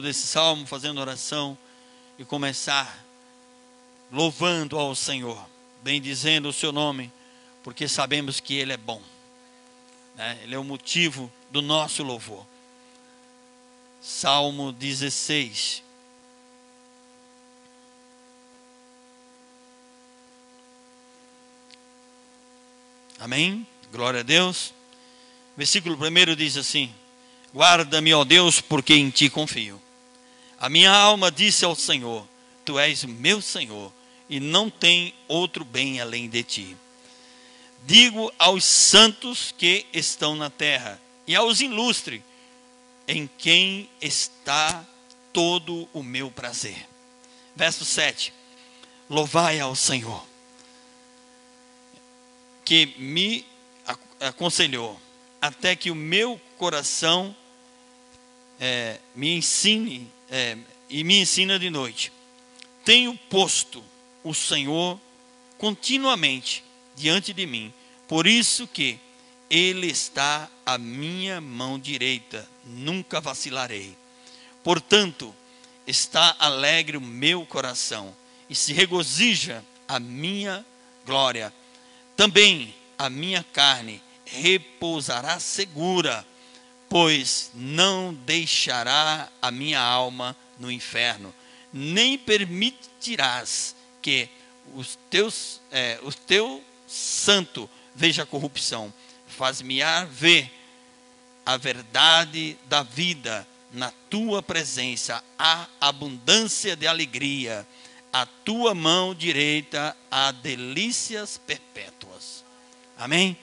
desse salmo, fazendo oração e começar louvando ao Senhor, bendizendo o seu nome, porque sabemos que Ele é bom, né? Ele é o motivo do nosso louvor. Salmo 16. Amém? Glória a Deus. Versículo 1 diz assim: guarda-me, ó Deus, porque em ti confio. A minha alma disse ao Senhor: tu és meu Senhor, e não tem outro bem além de ti. Digo aos santos que estão na terra, e aos ilustres, em quem está todo o meu prazer. Verso 7. Louvai ao Senhor, que me aconselhou, até que o meu coração me ensine, e me ensina de noite. Tenho posto o Senhor continuamente diante de mim, por isso que Ele está à minha mão direita, nunca vacilarei. Portanto, está alegre o meu coração, e se regozija a minha glória. Também a minha carne repousará segura, pois não deixará a minha alma no inferno, nem permitirás que o teu santo veja corrupção. Faz-me-á ver a verdade da vida, na tua presença há abundância de alegria, a tua mão direita há delícias perpétuas. Amém?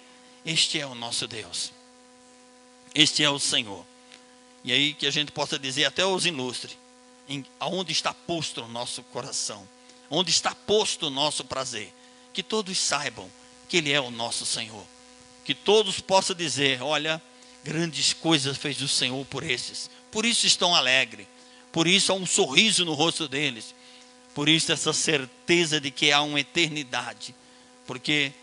Este é o nosso Deus. Este é o Senhor. E aí que a gente possa dizer até aos ilustres, aonde está posto o nosso coração, onde está posto o nosso prazer. Que todos saibam que Ele é o nosso Senhor. Que todos possam dizer: olha, grandes coisas fez o Senhor por esses. Por isso estão alegres. Por isso há um sorriso no rosto deles. Por isso essa certeza de que há uma eternidade. Porque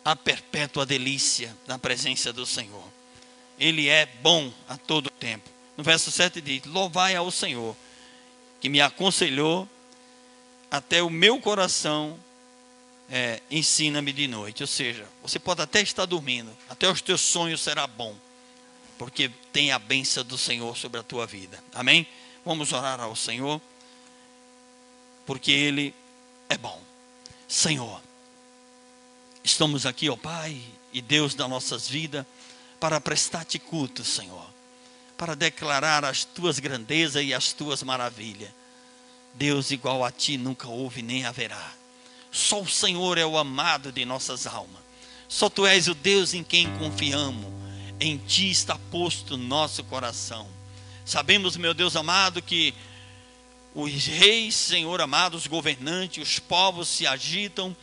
há perpétua delícia na presença do Senhor. Ele é bom a todo tempo. No verso 7 diz: louvai ao Senhor, que me aconselhou, até o meu coração ensina-me de noite. Ou seja, você pode até estar dormindo, até os teus sonhos será bom, porque tem a bênção do Senhor sobre a tua vida. Amém? Vamos orar ao Senhor, porque Ele é bom. Senhor, estamos aqui, ó Pai e Deus das nossas vidas, para prestar-te culto, Senhor, para declarar as tuas grandezas e as tuas maravilhas. Deus, igual a ti nunca houve nem haverá. Só o Senhor é o amado de nossas almas. Só tu és o Deus em quem confiamos. Em ti está posto nosso coração. Sabemos, meu Deus amado, que os reis, Senhor amado, os governantes, os povos se agitam,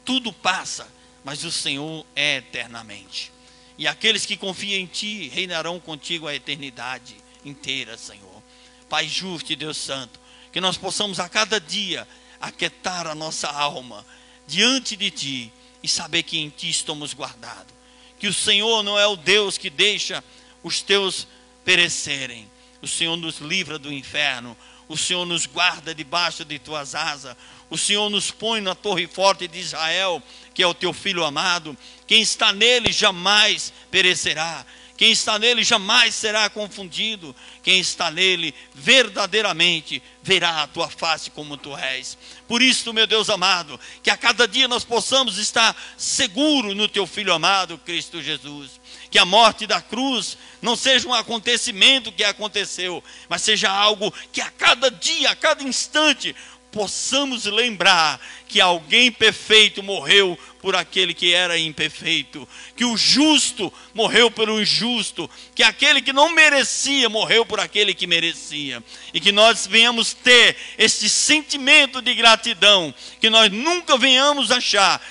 tudo passa, mas o Senhor é eternamente. E aqueles que confiam em ti reinarão contigo a eternidade inteira, Senhor. Pai justo e Deus santo, que nós possamos a cada dia aquietar a nossa alma diante de ti e saber que em ti estamos guardados. Que o Senhor não é o Deus que deixa os teus perecerem. O Senhor nos livra do inferno. O Senhor nos guarda debaixo de tuas asas. O Senhor nos põe na torre forte de Israel, que é o teu filho amado. Quem está nele jamais perecerá. Quem está nele jamais será confundido. Quem está nele verdadeiramente verá a tua face como tu és. Por isso, meu Deus amado, que a cada dia nós possamos estar seguros no teu Filho amado, Cristo Jesus. Que a morte da cruz não seja um acontecimento que aconteceu, mas seja algo que a cada dia, a cada instante, possamos lembrar que alguém perfeito morreu por aquele que era imperfeito, que o justo morreu pelo injusto, que aquele que não merecia morreu por aquele que merecia, e que nós venhamos ter esse sentimento de gratidão, que nós nunca venhamos achar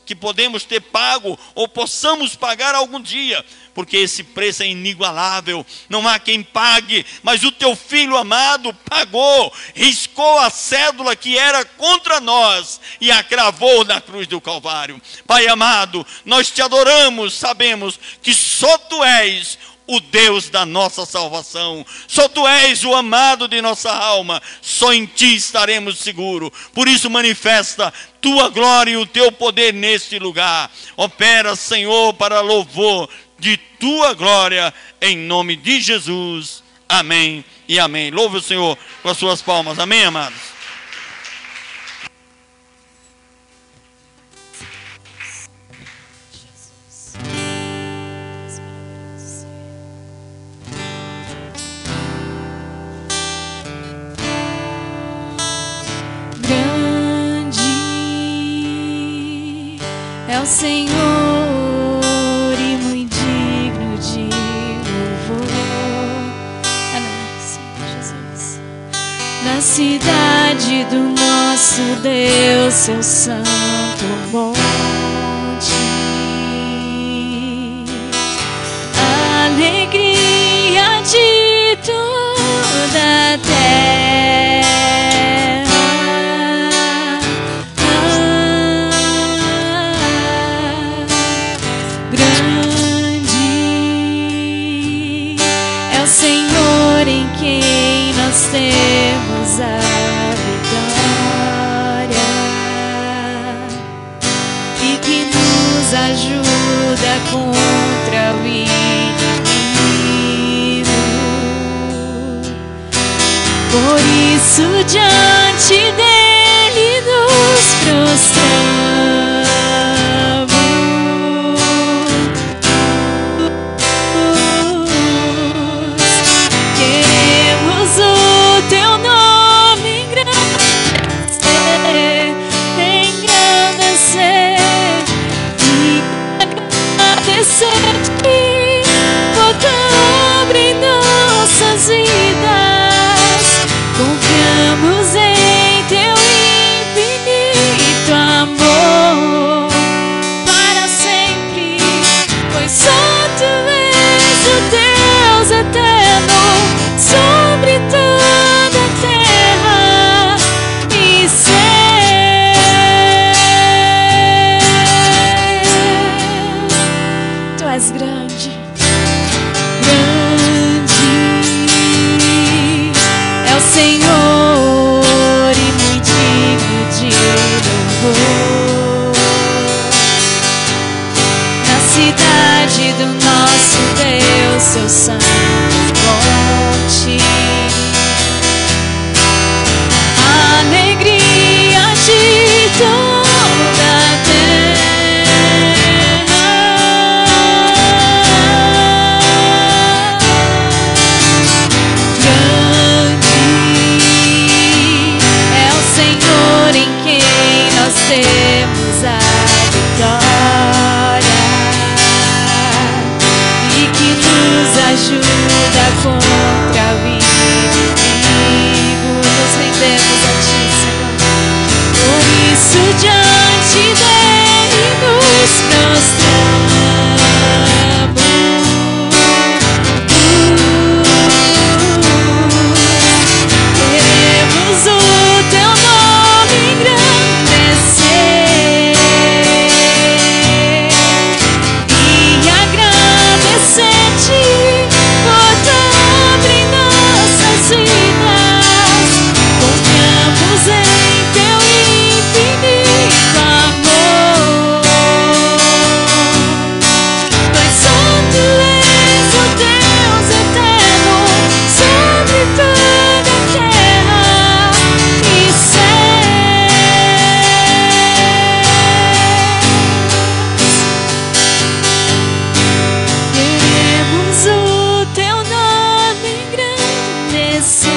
que podemos ter pago ou possamos pagar algum dia, porque esse preço é inigualável, não há quem pague, mas o teu Filho amado pagou, riscou a cédula que era contra nós e a cravou na cruz do Calvário. Pai amado, nós te adoramos, sabemos que só tu és o Deus da nossa salvação. Só tu és o amado de nossa alma. Só em ti estaremos seguros. Por isso manifesta tua glória e o teu poder neste lugar. Opera, Senhor, para louvor de tua glória, em nome de Jesus. Amém e amém. Louve o Senhor com as suas palmas. Amém, amados? É o Senhor e muito digno de louvor. Senhor Jesus. Na cidade do nosso Deus, seu santo monte, a alegria de toda a terra. Senhor em quem nós temos a vitória e que nos ajuda contra o inimigo. Por isso diante dele nos prostramos. Abre nossas vidas, confiamos em teu infinito amor para sempre, pois só tu és o Deus eterno sobre toda a terra e céu. Tu és grande. Senhor e muito digno de louvor. Na cidade do nosso Deus, seu santo monte, a alegria de toda a terra. Temos a vitória e que nos ajuda contra o inimigo. Nos rendemos a ti, Senhor. Por isso diante dele nos prostramos. Queremos o teu nome engrandecer e agradecer-te por tudo em nossas vidas. Confiamos em teu infinito amor, pois só tu és o Deus eterno sobre toda a terra e queremos o teu nome engrandecer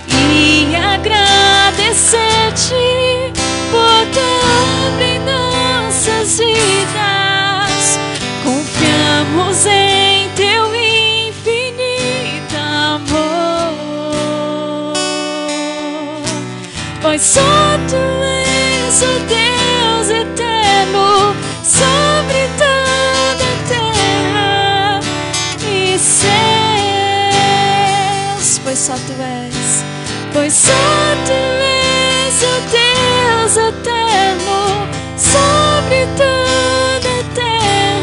e agradecer-te por tudo em nossas vidas. Confiamos em teu infinito amor, pois só tu és o Deus eterno sobre toda a terra e céus. Pois só tu és, pois só tu és o Deus eterno sobre toda a terra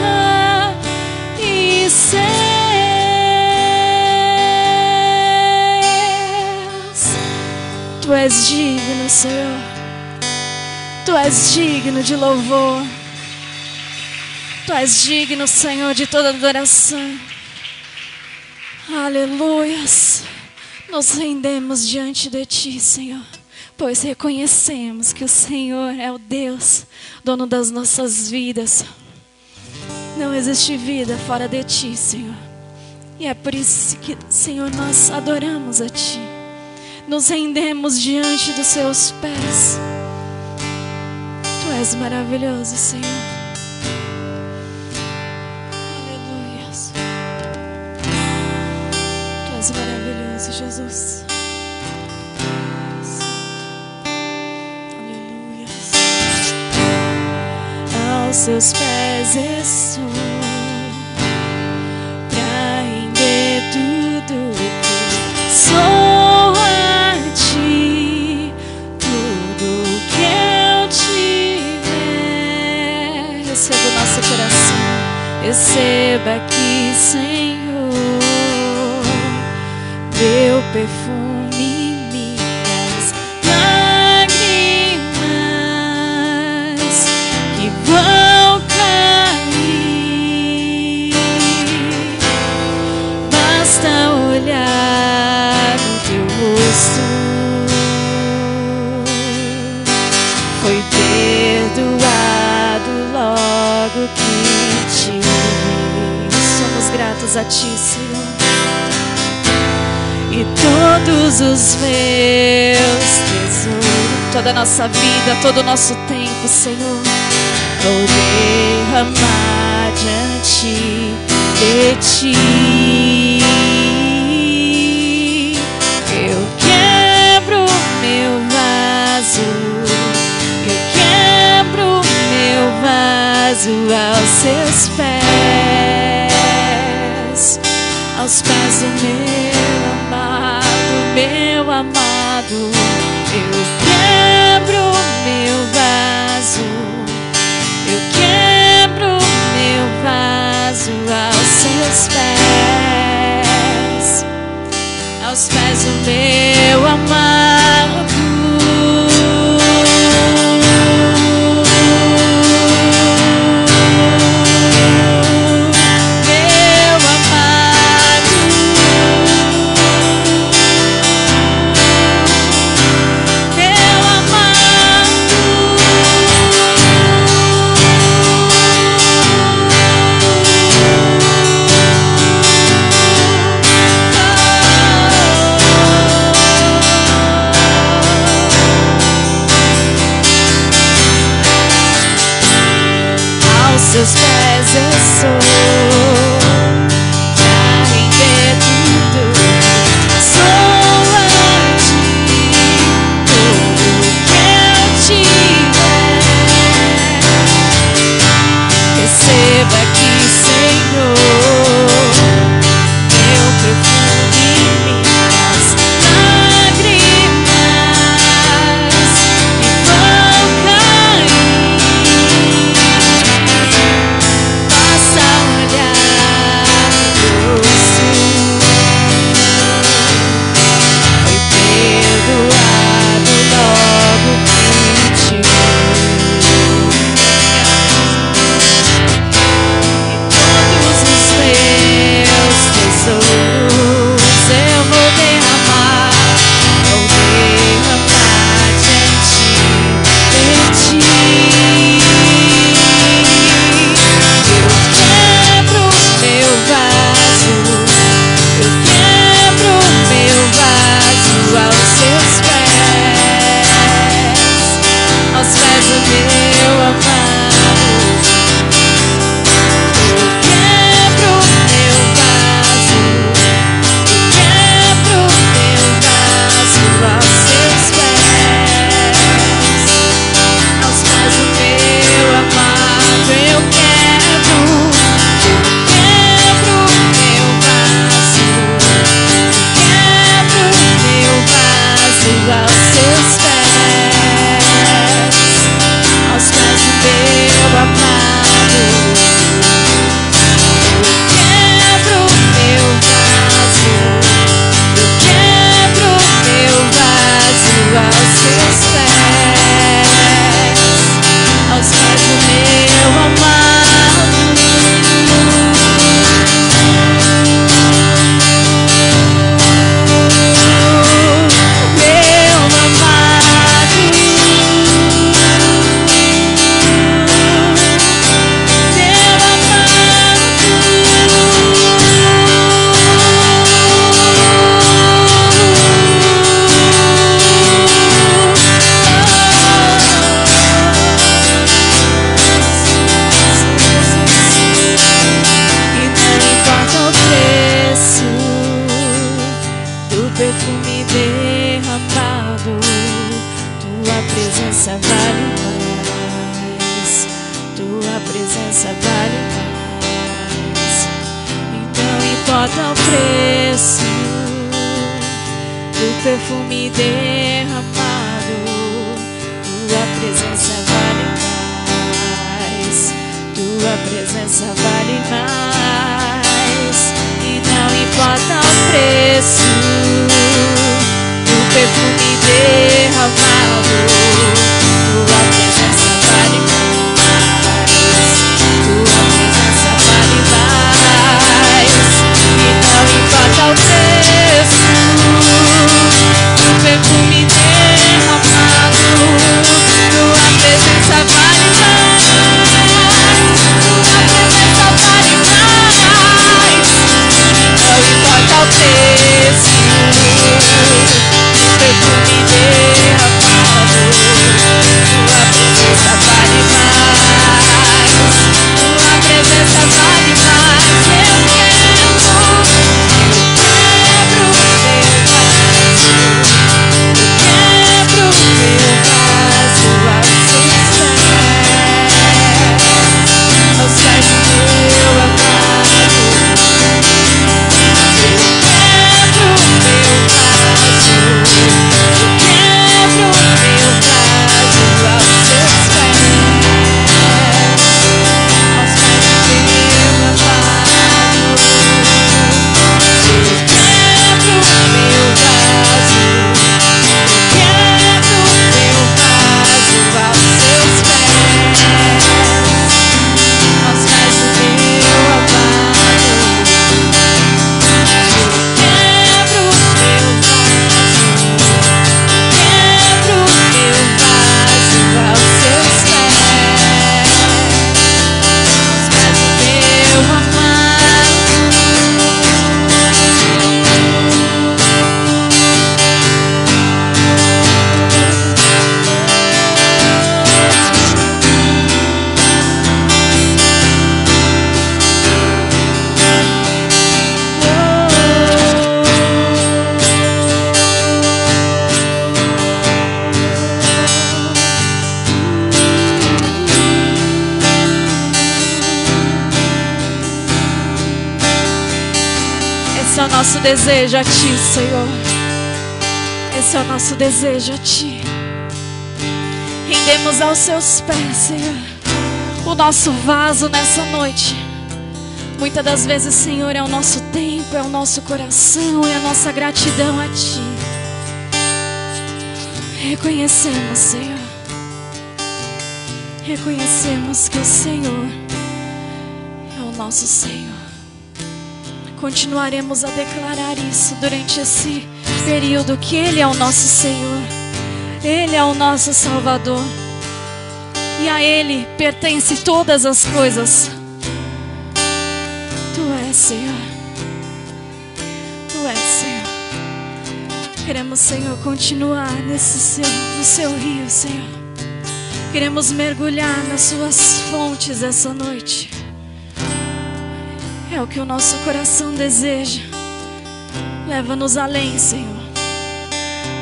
Tu és digno, Senhor. Tu és digno de louvor. Tu és digno, Senhor, de toda adoração. Aleluias. Nos rendemos diante de Ti, Senhor, pois reconhecemos que o Senhor é o Deus, dono das nossas vidas. Não existe vida fora de Ti, Senhor. E é por isso que, Senhor, nós adoramos a Ti. Nos rendemos diante dos Seus pés. Tu és maravilhoso, Senhor. Aleluias. Tu és maravilhoso, Jesus. Aleluias. Aos Seus pés estou, pra render tudo que sou a Ti, tudo que eu tiver. Receba o nosso coração, receba aqui, Senhor, Teu perfume em minhas lágrimas que vão cair. Basta olhar no Teu rosto, foi perdoado logo que Te vi. Somos gratos a Ti, Senhor. E todos os meus tesouros, toda a nossa vida, todo o nosso tempo, Senhor, vou derramar diante de Ti. Eu quebro meu vaso, eu quebro meu vaso aos Seus pés, aos pés do meu amado, eu quebro meu vaso, eu quebro meu vaso aos Seus pés do meu amado. perfume derramado, tua presença vale mais, tua presença vale mais, e não importa o preço, o perfume derramado, tua presença vale mais, tua presença vale mais, e não importa o preço, o perfume derramado, tua presença vale mais, tua presença vale mais, não importa o preço, o perfume derramado, tua presença vale mais, tua presença vale mais, eu quebro o meu vaso, eu quebro o meu vaso aos seus pés, aos pés do meu amado, eu quebro o meu vaso, eu quebro o meu vaso aos seus pés, aos pés do meu amado, eu quebro o meu vaso, eu quebro o meu vaso aos seus pés, aos pés do meu amado, eu quebro o meu vaso, quebro o meu vaso aos seus pés, aos pés do meu amado. Esse é o nosso desejo a Ti, Senhor. Esse é o nosso desejo a Ti. Rendemos aos Seus pés, Senhor, o nosso vaso nessa noite. Muitas das vezes, Senhor, é o nosso tempo, é o nosso coração, é a nossa gratidão a Ti. Reconhecemos, Senhor. Reconhecemos que o Senhor é o nosso Senhor. Continuaremos a declarar isso durante esse período, que Ele é o nosso Senhor, Ele é o nosso Salvador, e a Ele pertence todas as coisas. Tu és, Senhor. Tu és, Senhor. Queremos, Senhor, continuar no seu rio, Senhor. Queremos mergulhar nas suas fontes essa noite. É o que o nosso coração deseja. Leva-nos além, Senhor.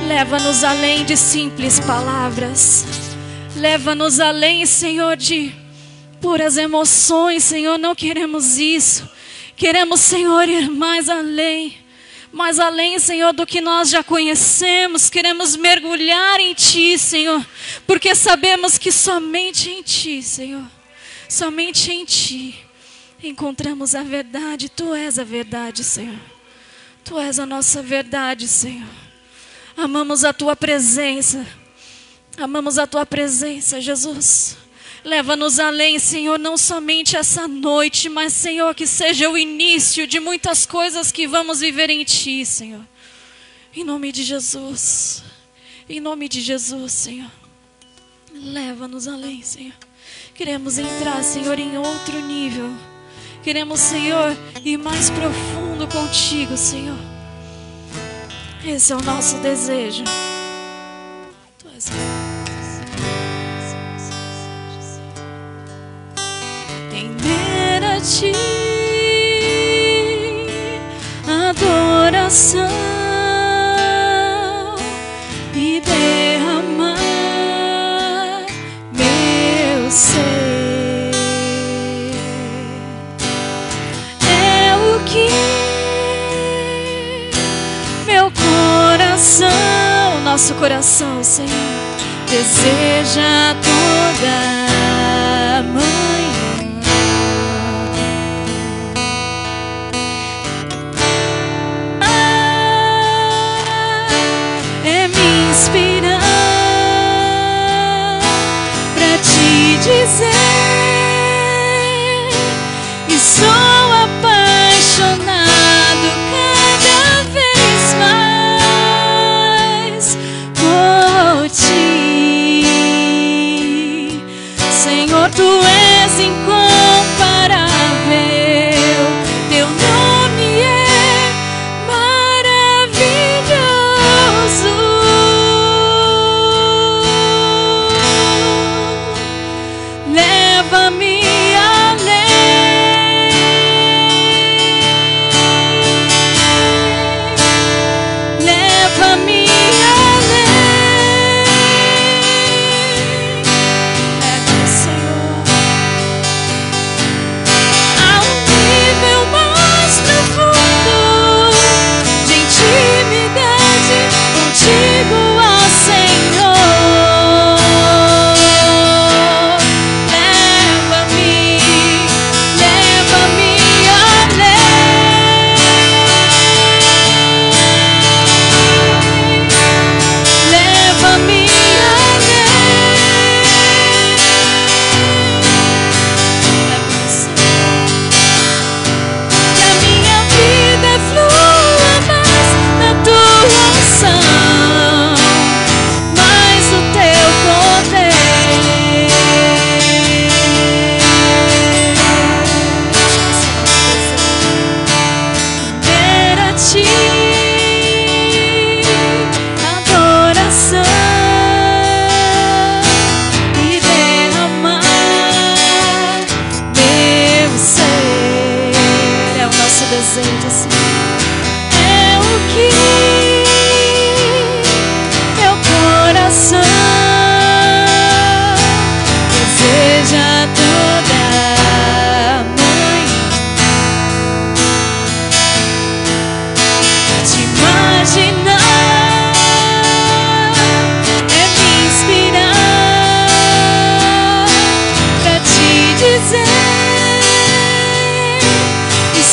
Leva-nos além de simples palavras. Leva-nos além, Senhor, de puras emoções, Senhor. Não queremos isso. Queremos, Senhor, ir mais além. Mais além, Senhor, do que nós já conhecemos. Queremos mergulhar em Ti, Senhor. Porque sabemos que somente em Ti, Senhor, somente em Ti encontramos a verdade. Tu és a verdade, Senhor. Tu és a nossa verdade, Senhor. Amamos a Tua presença. Amamos a Tua presença, Jesus. Leva-nos além, Senhor, não somente essa noite, mas, Senhor, que seja o início de muitas coisas que vamos viver em Ti, Senhor. Em nome de Jesus. Em nome de Jesus, Senhor. Leva-nos além, Senhor. Queremos entrar, Senhor, em outro nível. Queremos, Senhor, ir mais profundo contigo, Senhor. Esse é o nosso desejo. Tu és render a Ti adoração e derramar meu ser. É o que meu coração nosso coração, Senhor, deseja toda manhã. É me inspirar pra te dizer que sou apaixonado cada vez mais por ti. Senhor, tu és incomparável, teu nome é maravilhoso. Leva-me além, leva-me além. Leva-me, Senhor, a um nível mais profundo de intimidade contigo, ó Senhor.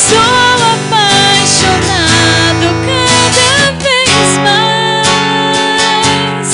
Sou apaixonado cada vez mais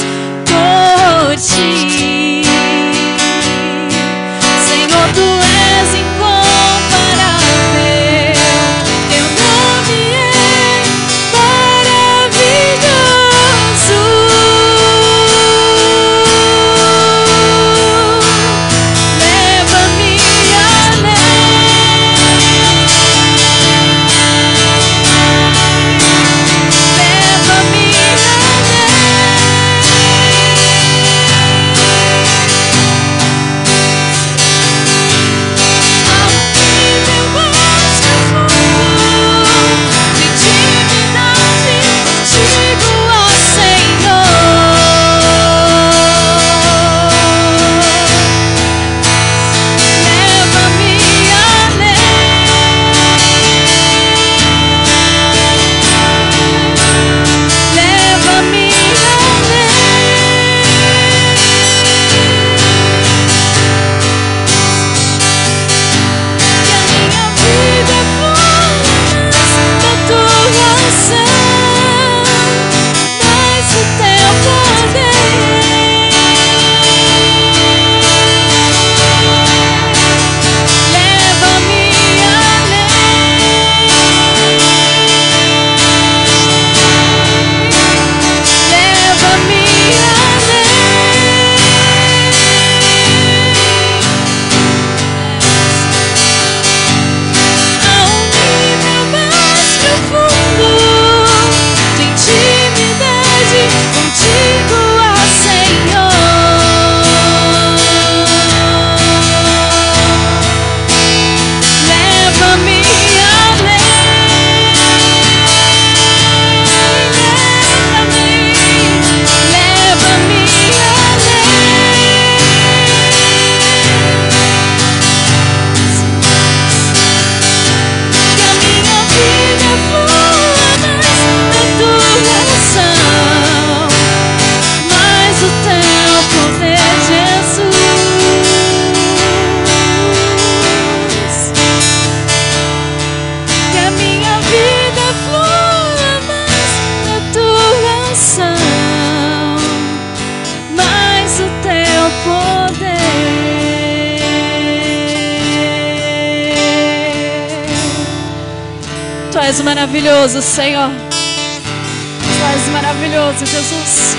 és maravilhoso, Senhor. Tu és maravilhoso, Jesus.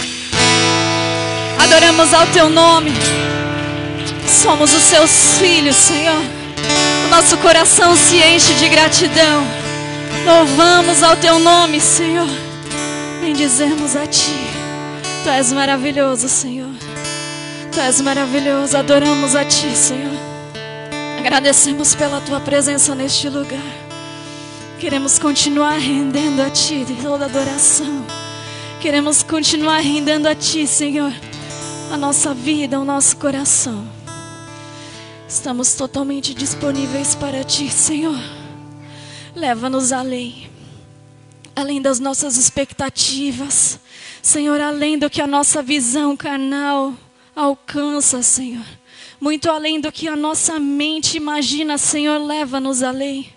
Adoramos ao teu nome. Somos os seus filhos, Senhor. O nosso coração se enche de gratidão. Louvamos ao teu nome, Senhor. Bendizemos a ti. Tu és maravilhoso, Senhor. Tu és maravilhoso. Adoramos a ti, Senhor. Agradecemos pela tua presença neste lugar. Queremos continuar rendendo a ti toda adoração. Queremos continuar rendendo a ti, Senhor, a nossa vida, o nosso coração. Estamos totalmente disponíveis para ti, Senhor. Leva-nos além das nossas expectativas, Senhor, além do que a nossa visão carnal alcança, Senhor. Muito além do que a nossa mente imagina, Senhor, leva-nos além.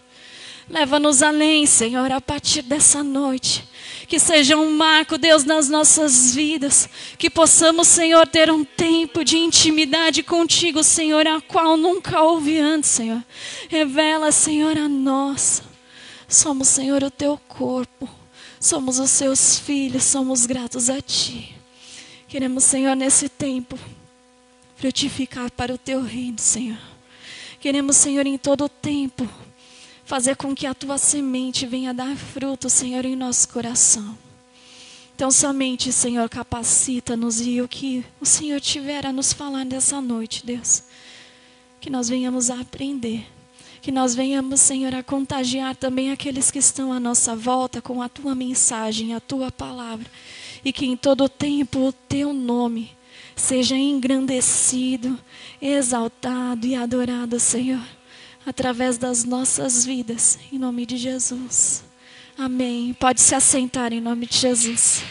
Leva-nos além, Senhor, a partir dessa noite. Que seja um marco, Deus, nas nossas vidas. Que possamos, Senhor, ter um tempo de intimidade contigo, Senhor, a qual nunca houve antes, Senhor. Revela, Senhor, a nós. Somos, Senhor, o teu corpo. Somos os seus filhos, somos gratos a ti. Queremos, Senhor, nesse tempo, frutificar para o teu reino, Senhor. Queremos, Senhor, em todo o tempo, fazer com que a tua semente venha dar fruto, Senhor, em nosso coração. Então somente, Senhor, capacita-nos e o que o Senhor tiver a nos falar nessa noite, Deus. Que nós venhamos a aprender. Que nós venhamos, Senhor, a contagiar também aqueles que estão à nossa volta com a tua mensagem, a tua palavra. E que em todo o tempo o teu nome seja engrandecido, exaltado e adorado, Senhor, através das nossas vidas, em nome de Jesus. Amém. Pode se assentar em nome de Jesus.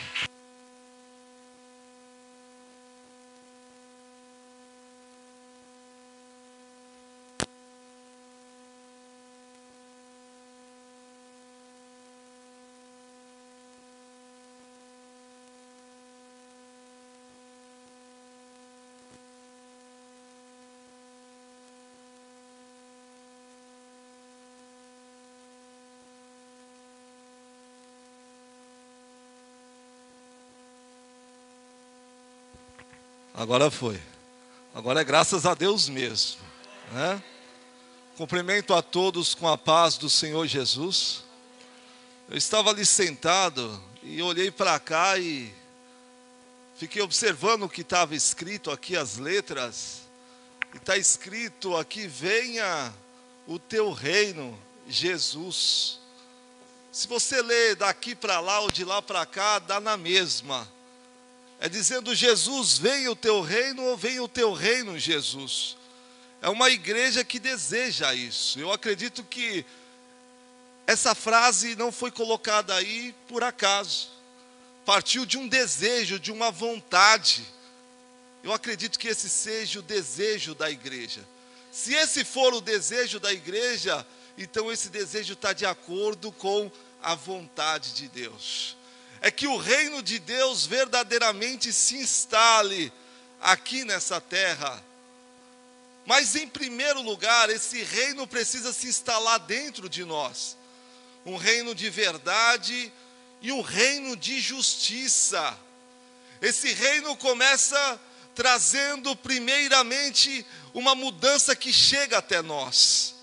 Agora foi. Agora é graças a Deus mesmo, né? Cumprimento a todos com a paz do Senhor Jesus. Eu estava ali sentado e olhei para cá e fiquei observando o que estava escrito aqui, as letras. E está escrito aqui: venha o teu reino, Jesus. Se você ler daqui para lá ou de lá para cá, dá na mesma. É dizendo: Jesus, venha o teu reino, ou venha o teu reino, Jesus. É uma igreja que deseja isso. Eu acredito que essa frase não foi colocada aí por acaso. Partiu de um desejo, de uma vontade. Eu acredito que esse seja o desejo da igreja. Se esse for o desejo da igreja, então esse desejo está de acordo com a vontade de Deus. É que o reino de Deus verdadeiramente se instale aqui nessa terra. Mas em primeiro lugar, esse reino precisa se instalar dentro de nós. Um reino de verdade e um reino de justiça. Esse reino começa trazendo primeiramente uma mudança que chega até nós.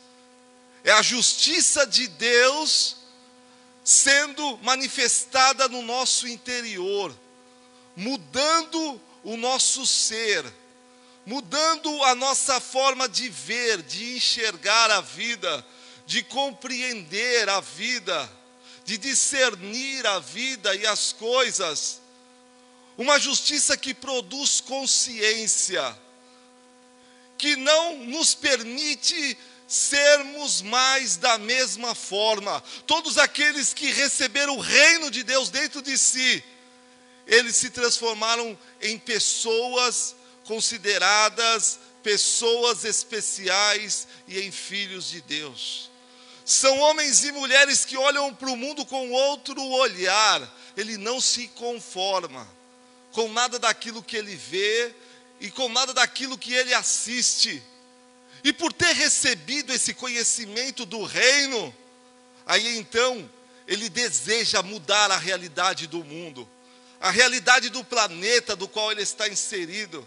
É a justiça de Deus sendo manifestada no nosso interior, mudando o nosso ser, mudando a nossa forma de ver, de enxergar a vida, de compreender a vida, de discernir a vida e as coisas. Uma justiça que produz consciência, que não nos permite sermos mais da mesma forma. Todos aqueles que receberam o reino de Deus dentro de si, eles se transformaram em pessoas consideradas pessoas especiais e em filhos de Deus. São homens e mulheres que olham para o mundo com outro olhar. Ele não se conforma com nada daquilo que ele vê e com nada daquilo que ele assiste. E por ter recebido esse conhecimento do reino, aí então ele deseja mudar a realidade do mundo, a realidade do planeta do qual ele está inserido,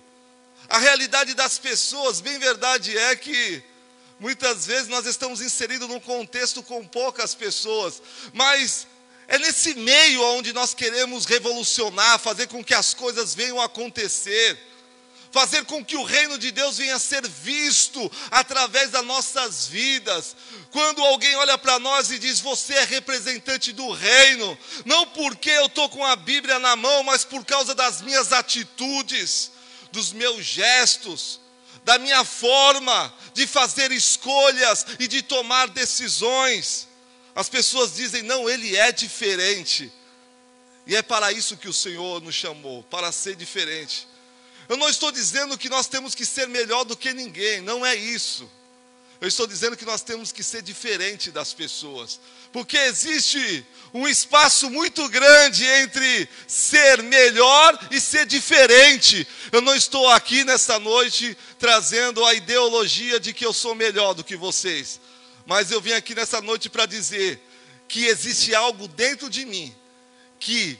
a realidade das pessoas. Bem verdade é que muitas vezes nós estamos inseridos num contexto com poucas pessoas, mas é nesse meio onde nós queremos revolucionar, fazer com que as coisas venham a acontecer, fazer com que o reino de Deus venha a ser visto através das nossas vidas. Quando alguém olha para nós e diz: você é representante do reino, não porque eu estou com a Bíblia na mão, mas por causa das minhas atitudes, dos meus gestos, da minha forma de fazer escolhas e de tomar decisões. As pessoas dizem: não, ele é diferente. E é para isso que o Senhor nos chamou, para ser diferente. Eu não estou dizendo que nós temos que ser melhor do que ninguém, não é isso. Eu estou dizendo que nós temos que ser diferente das pessoas, porque existe um espaço muito grande entre ser melhor e ser diferente. Eu não estou aqui nesta noite trazendo a ideologia de que eu sou melhor do que vocês, mas eu vim aqui nessa noite para dizer que existe algo dentro de mim que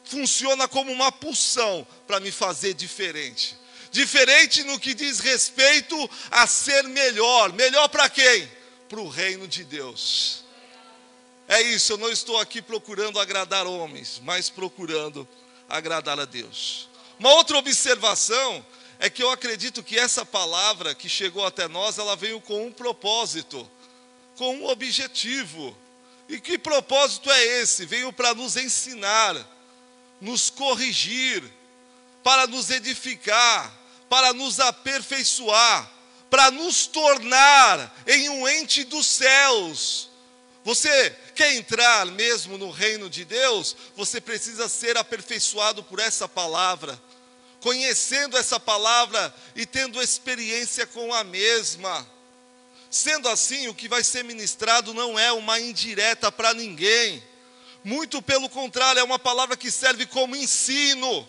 funciona como uma pulsão para me fazer diferente. Diferente no que diz respeito a ser melhor. Melhor para quem? Para o reino de Deus. É isso, eu não estou aqui procurando agradar homens, mas procurando agradar a Deus. Uma outra observação é que eu acredito que essa palavra que chegou até nós, ela veio com um propósito, com um objetivo. E que propósito é esse? Veio para nos ensinar, nos corrigir, para nos edificar, para nos aperfeiçoar, para nos tornar em um ente dos céus. Você quer entrar mesmo no reino de Deus? Você precisa ser aperfeiçoado por essa palavra, conhecendo essa palavra e tendo experiência com a mesma. Sendo assim, o que vai ser ministrado não é uma indireta para ninguém. Muito pelo contrário, é uma palavra que serve como ensino.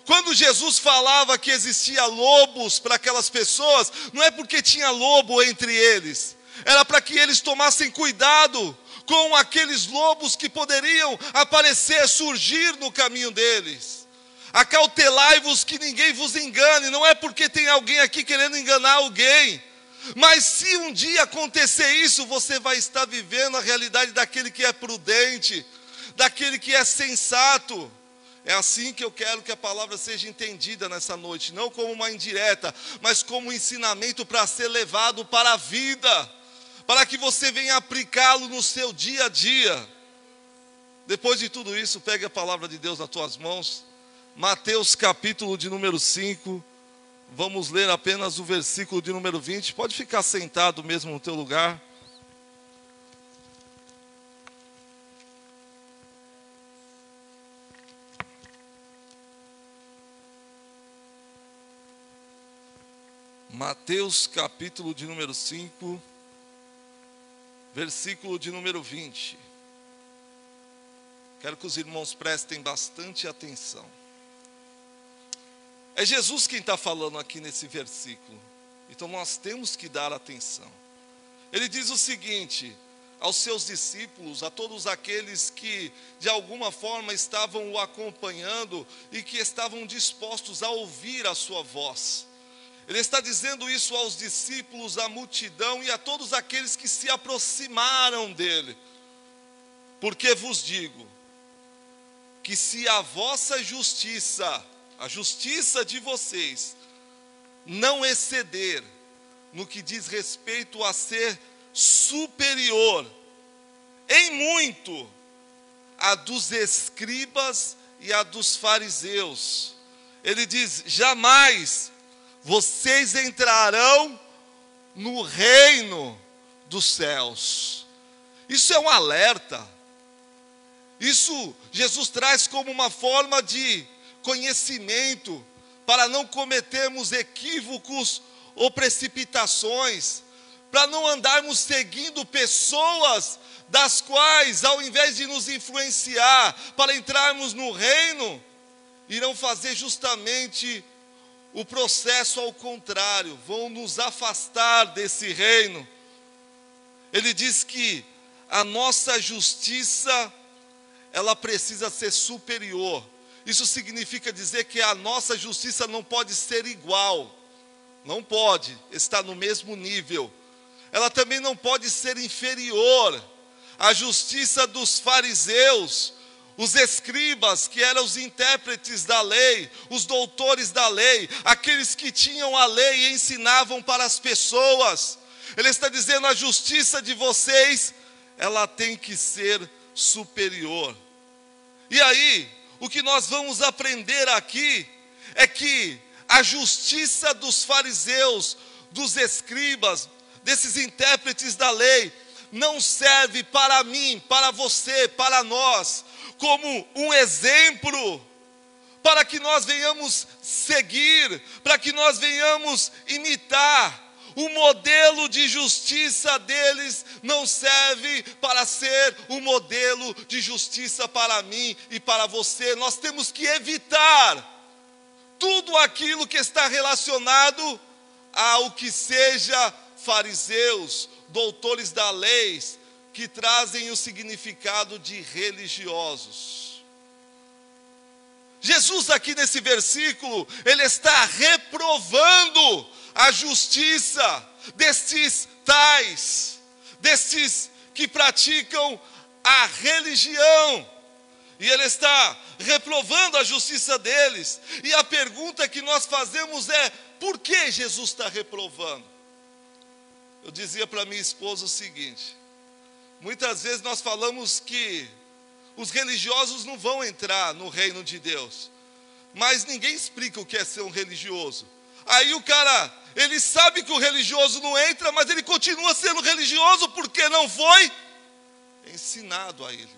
Quando Jesus falava que existia lobos para aquelas pessoas, não é porque tinha lobo entre eles, era para que eles tomassem cuidado com aqueles lobos que poderiam aparecer, surgir no caminho deles. Acautelai-vos que ninguém vos engane. Não é porque tem alguém aqui querendo enganar alguém, mas se um dia acontecer isso, você vai estar vivendo a realidade daquele que é prudente, daquele que é sensato. É assim que eu quero que a palavra seja entendida nessa noite, não como uma indireta, mas como um ensinamento para ser levado para a vida, para que você venha aplicá-lo no seu dia a dia. Depois de tudo isso, pegue a palavra de Deus nas tuas mãos, Mateus capítulo de número 5, vamos ler apenas o versículo de número 20, pode ficar sentado mesmo no teu lugar. Mateus capítulo de número 5, versículo de número 20. Quero que os irmãos prestem bastante atenção. É Jesus quem está falando aqui nesse versículo, então nós temos que dar atenção. Ele diz o seguinte aos seus discípulos, a todos aqueles que de alguma forma estavam o acompanhando e que estavam dispostos a ouvir a sua voz. Ele está dizendo isso aos discípulos, à multidão e a todos aqueles que se aproximaram dele. Porque vos digo que se a vossa justiça, a justiça de vocês, não exceder no que diz respeito a ser superior em muito a dos escribas e a dos fariseus, ele diz, jamais vocês entrarão no reino dos céus. Isso é um alerta. Isso Jesus traz como uma forma de conhecimento para não cometermos equívocos ou precipitações, para não andarmos seguindo pessoas das quais, ao invés de nos influenciar para entrarmos no reino, irão fazer justamente o processo ao contrário, vão nos afastar desse reino. Ele diz que a nossa justiça, ela precisa ser superior. Isso significa dizer que a nossa justiça não pode ser igual. Não pode estar no mesmo nível. Ela também não pode ser inferior. A justiça dos fariseus, os escribas, que eram os intérpretes da lei, os doutores da lei, aqueles que tinham a lei e ensinavam para as pessoas. Ele está dizendo: a justiça de vocês, ela tem que ser superior. E aí, o que nós vamos aprender aqui é que a justiça dos fariseus, dos escribas, desses intérpretes da lei, não serve para mim, para você, para nós, como um exemplo, para que nós venhamos seguir, para que nós venhamos imitar. O modelo de justiça deles não serve para ser um modelo de justiça para mim e para você. Nós temos que evitar tudo aquilo que está relacionado ao que seja fariseus, doutores da lei, que trazem o significado de religiosos. Jesus aqui nesse versículo, ele está reprovando a justiça destes tais, destes que praticam a religião. E ele está reprovando a justiça deles. E a pergunta que nós fazemos é: por que Jesus está reprovando? Eu dizia para minha esposa o seguinte: muitas vezes nós falamos que os religiosos não vão entrar no reino de Deus, mas ninguém explica o que é ser um religioso. Aí o cara, ele sabe que o religioso não entra, mas ele continua sendo religioso porque não foi ensinado a ele.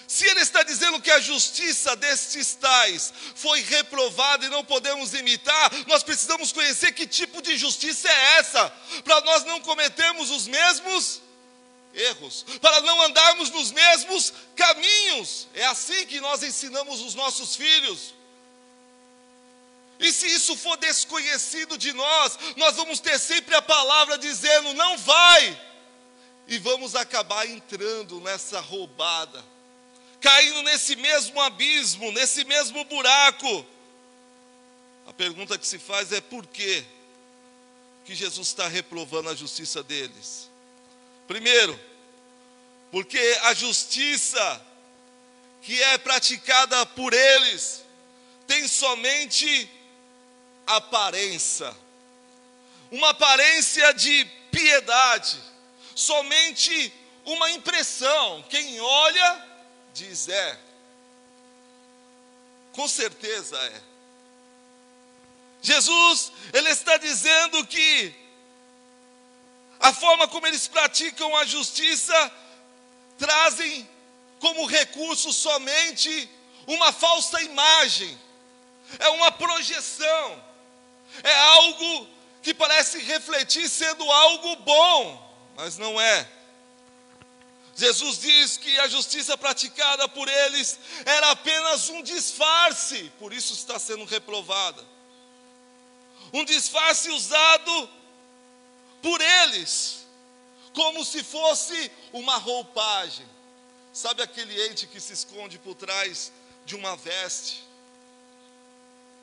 Se ele está dizendo que a justiça destes tais foi reprovada e não podemos imitar, nós precisamos conhecer que tipo de justiça é essa, para nós não cometermos os mesmos erros, para não andarmos nos mesmos caminhos. É assim que nós ensinamos os nossos filhos. E se isso for desconhecido de nós, nós vamos ter sempre a palavra dizendo: não vai, e vamos acabar entrando nessa roubada, caindo nesse mesmo abismo, nesse mesmo buraco. A pergunta que se faz é: por quê que Jesus está reprovando a justiça deles? Primeiro, porque a justiça que é praticada por eles tem somente aparência, uma aparência de piedade, somente uma impressão. Quem olha diz: é, com certeza é. Jesus, ele está dizendo que a forma como eles praticam a justiça trazem como recurso somente uma falsa imagem, é uma projeção, é algo que parece refletir sendo algo bom, mas não é. Jesus diz que a justiça praticada por eles era apenas um disfarce, por isso está sendo reprovada. Um disfarce usado por eles, como se fosse uma roupagem. Sabe aquele ente que se esconde por trás de uma veste,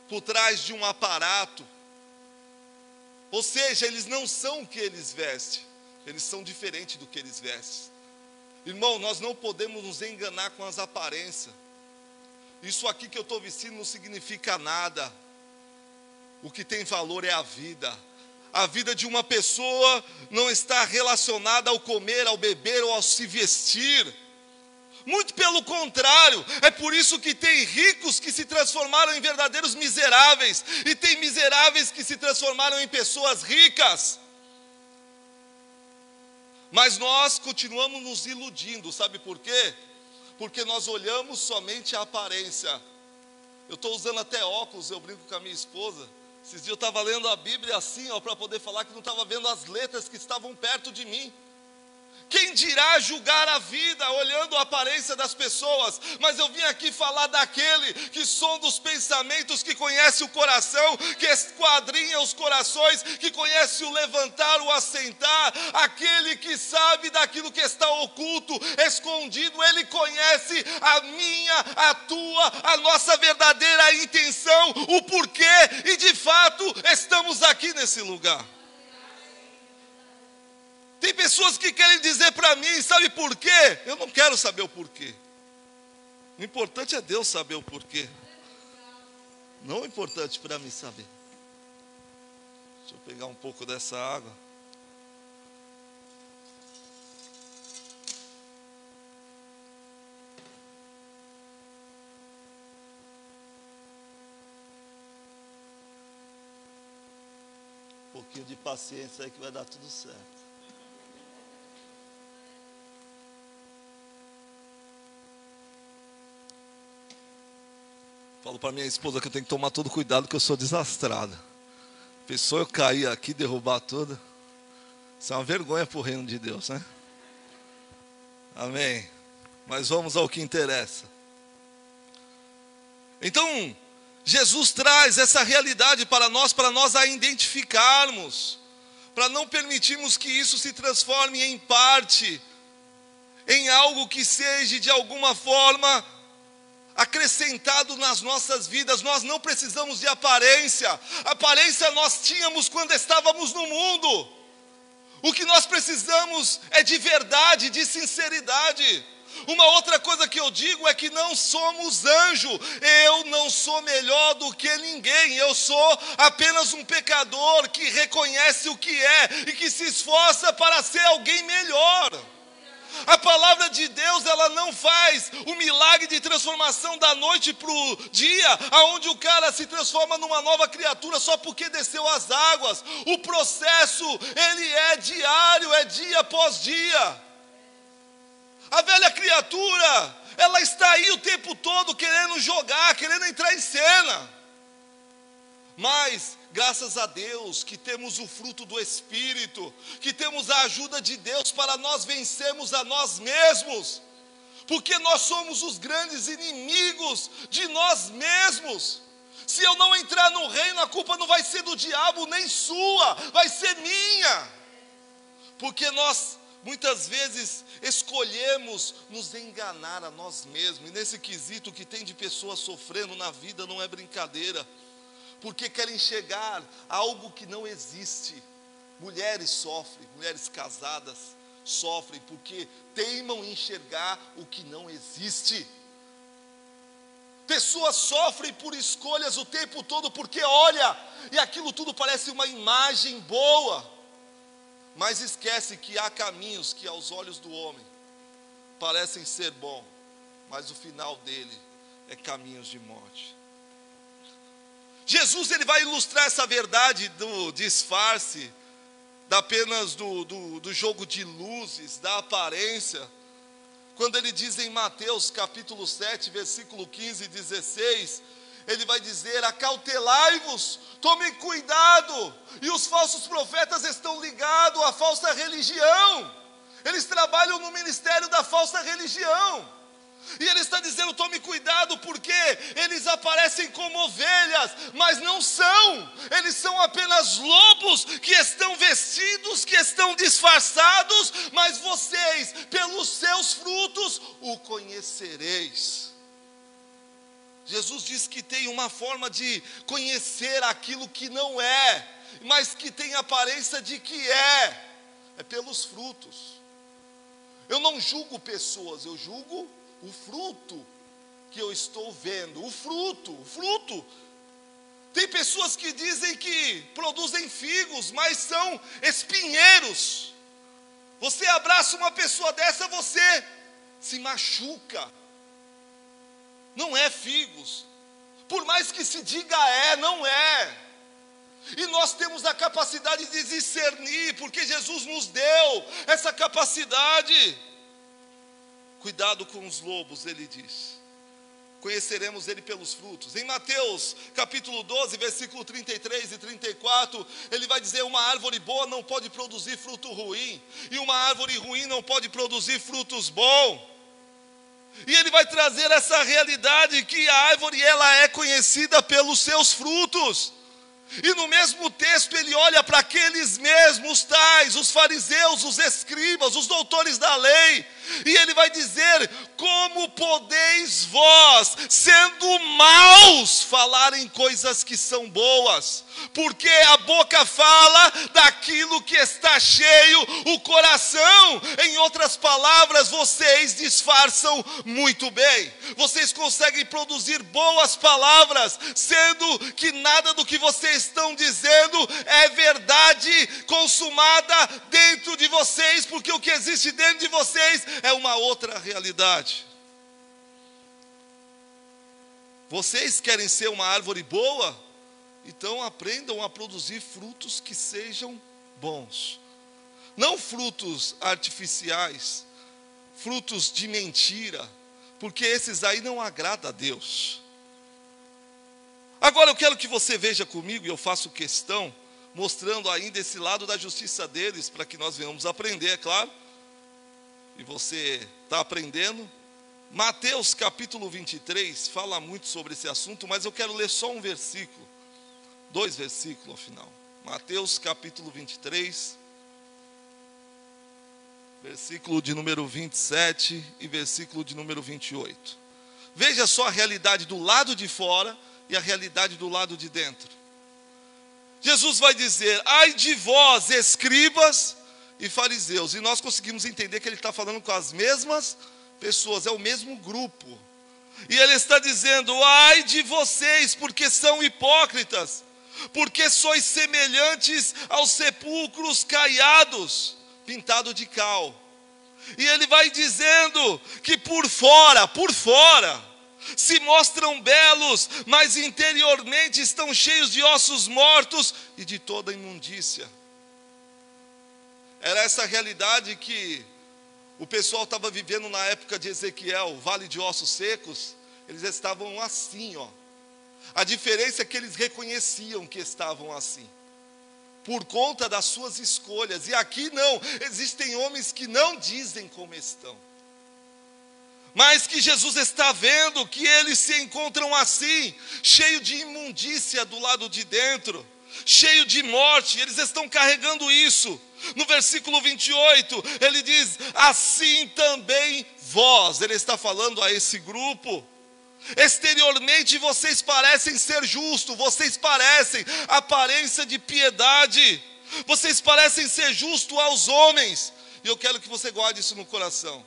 por trás de um aparato? Ou seja, eles não são o que eles vestem, eles são diferentes do que eles vestem. Irmão, nós não podemos nos enganar com as aparências. Isso aqui que eu estou vestindo não significa nada. O que tem valor é a vida. A vida de uma pessoa não está relacionada ao comer, ao beber ou ao se vestir. Muito pelo contrário, é por isso que tem ricos que se transformaram em verdadeiros miseráveis, e tem miseráveis que se transformaram em pessoas ricas. Mas nós continuamos nos iludindo, sabe por quê? Porque nós olhamos somente a aparência. Eu estou usando até óculos, eu brinco com a minha esposa. Esses dias eu estava lendo a Bíblia assim, para poder falar que não estava vendo as letras que estavam perto de mim. Quem dirá julgar a vida olhando a aparência das pessoas? Mas eu vim aqui falar daquele que sonda os pensamentos, que conhece o coração, que esquadrinha os corações, que conhece o levantar, o assentar, aquele que sabe daquilo que está oculto, escondido. Ele conhece a minha, a tua, a nossa verdadeira intenção, o porquê, e de fato estamos aqui nesse lugar. Tem pessoas que querem dizer para mim, sabe por quê? Eu não quero saber o porquê. O importante é Deus saber o porquê. Não é importante para mim saber. Deixa eu pegar um pouco dessa água. Um pouquinho de paciência aí que vai dar tudo certo. Falo para minha esposa que eu tenho que tomar todo cuidado, que eu sou desastrado. Pessoa eu cair aqui, derrubar tudo. Isso é uma vergonha para o reino de Deus, né? Amém. Mas vamos ao que interessa. Então, Jesus traz essa realidade para nós a identificarmos, para não permitirmos que isso se transforme em parte, em algo que seja de alguma forma acrescentado nas nossas vidas. Nós não precisamos de aparência. Aparência nós tínhamos quando estávamos no mundo. O que nós precisamos é de verdade, de sinceridade. Uma outra coisa que eu digo é que não somos anjo. Eu não sou melhor do que ninguém. Eu sou apenas um pecador que reconhece o que é e que se esforça para ser alguém melhor. A palavra de Deus, ela não faz o milagre de transformação da noite para o dia, onde o cara se transforma numa nova criatura só porque desceu as águas. O processo, ele é diário, é dia após dia. A velha criatura, ela está aí o tempo todo querendo jogar, querendo entrar em cena. Mas, graças a Deus, que temos o fruto do Espírito, que temos a ajuda de Deus para nós vencermos a nós mesmos, porque nós somos os grandes inimigos de nós mesmos. Se eu não entrar no reino, a culpa não vai ser do diabo nem sua, vai ser minha, porque nós muitas vezes escolhemos nos enganar a nós mesmos, e nesse quesito que tem de pessoas sofrendo na vida não é brincadeira. Porque querem chegar a algo que não existe. Mulheres sofrem, mulheres casadas sofrem, porque teimam em enxergar o que não existe. Pessoas sofrem por escolhas o tempo todo, porque olha, e aquilo tudo parece uma imagem boa, mas esquece que há caminhos que aos olhos do homem parecem ser bons, mas o final dele é caminhos de morte. Jesus, ele vai ilustrar essa verdade do disfarce, apenas do jogo de luzes, da aparência, quando ele diz em Mateus capítulo 7, versículo 15 e 16, ele vai dizer: acautelai-vos, tomem cuidado, e os falsos profetas estão ligados à falsa religião, eles trabalham no ministério da falsa religião. E ele está dizendo: tome cuidado, porque eles aparecem como ovelhas, mas não são. Eles são apenas lobos que estão vestidos, que estão disfarçados, mas vocês, pelos seus frutos, o conhecereis. Jesus diz que tem uma forma de conhecer aquilo que não é, mas que tem aparência de que é pelos frutos. Eu não julgo pessoas, eu julgo o fruto que eu estou vendo, o fruto. Tem pessoas que dizem que produzem figos, mas são espinheiros. Você abraça uma pessoa dessa, você se machuca. Não é figos. Por mais que se diga não é. E nós temos a capacidade de discernir, porque Jesus nos deu essa capacidade. Cuidado com os lobos, ele diz. conheceremos ele pelos frutos. Em Mateus capítulo 12, versículo 33 e 34, ele vai dizer: uma árvore boa não pode produzir fruto ruim, e uma árvore ruim não pode produzir frutos bons. E ele vai trazer essa realidade que a árvore, ela é conhecida pelos seus frutos. E no mesmo texto ele olha para aqueles mesmos tais, os fariseus, os escribas, os doutores da lei, e ele vai dizer: como podeis vós, sendo maus, falarem coisas que são boas? Porque a boca fala daquilo que está cheio o coração. Em outras palavras, vocês disfarçam muito bem. Vocês conseguem produzir boas palavras, sendo que nada do que vocês estão dizendo é verdade consumada dentro de vocês, porque o que existe dentro de vocês é uma outra realidade. Vocês querem ser uma árvore boa? Então aprendam a produzir frutos que sejam bons. Não frutos artificiais, frutos de mentira, porque esses aí não agradam a Deus. Agora eu quero que você veja comigo, e eu faço questão, mostrando ainda esse lado da justiça deles, para que nós venhamos aprender, é claro. E você está aprendendo. Mateus capítulo 23 fala muito sobre esse assunto, mas eu quero ler só um versículo. 2 versículos ao final. Mateus capítulo 23, versículo de número 27 e versículo de número 28. Veja só a realidade do lado de fora e a realidade do lado de dentro. Jesus vai dizer: ai de vós, escribas e fariseus. E nós conseguimos entender que ele está falando com as mesmas pessoas, é o mesmo grupo. E ele está dizendo: ai de vocês, porque são hipócritas, porque sois semelhantes aos sepulcros caiados, pintado de cal. E ele vai dizendo que por fora, se mostram belos, mas interiormente estão cheios de ossos mortos e de toda imundícia. Era essa realidade que o pessoal estava vivendo na época de Ezequiel, o vale de ossos secos. Eles estavam assim, ó. A diferença é que eles reconheciam que estavam assim, por conta das suas escolhas. E aqui não, existem homens que não dizem como estão, mas que Jesus está vendo que eles se encontram assim, cheio de imundícia do lado de dentro, cheio de morte. Eles estão carregando isso. No versículo 28, ele diz: assim também vós. Ele está falando a esse grupo. Exteriormente vocês parecem ser justos, vocês parecem aparência de piedade, vocês parecem ser justos aos homens. E eu quero que você guarde isso no coração.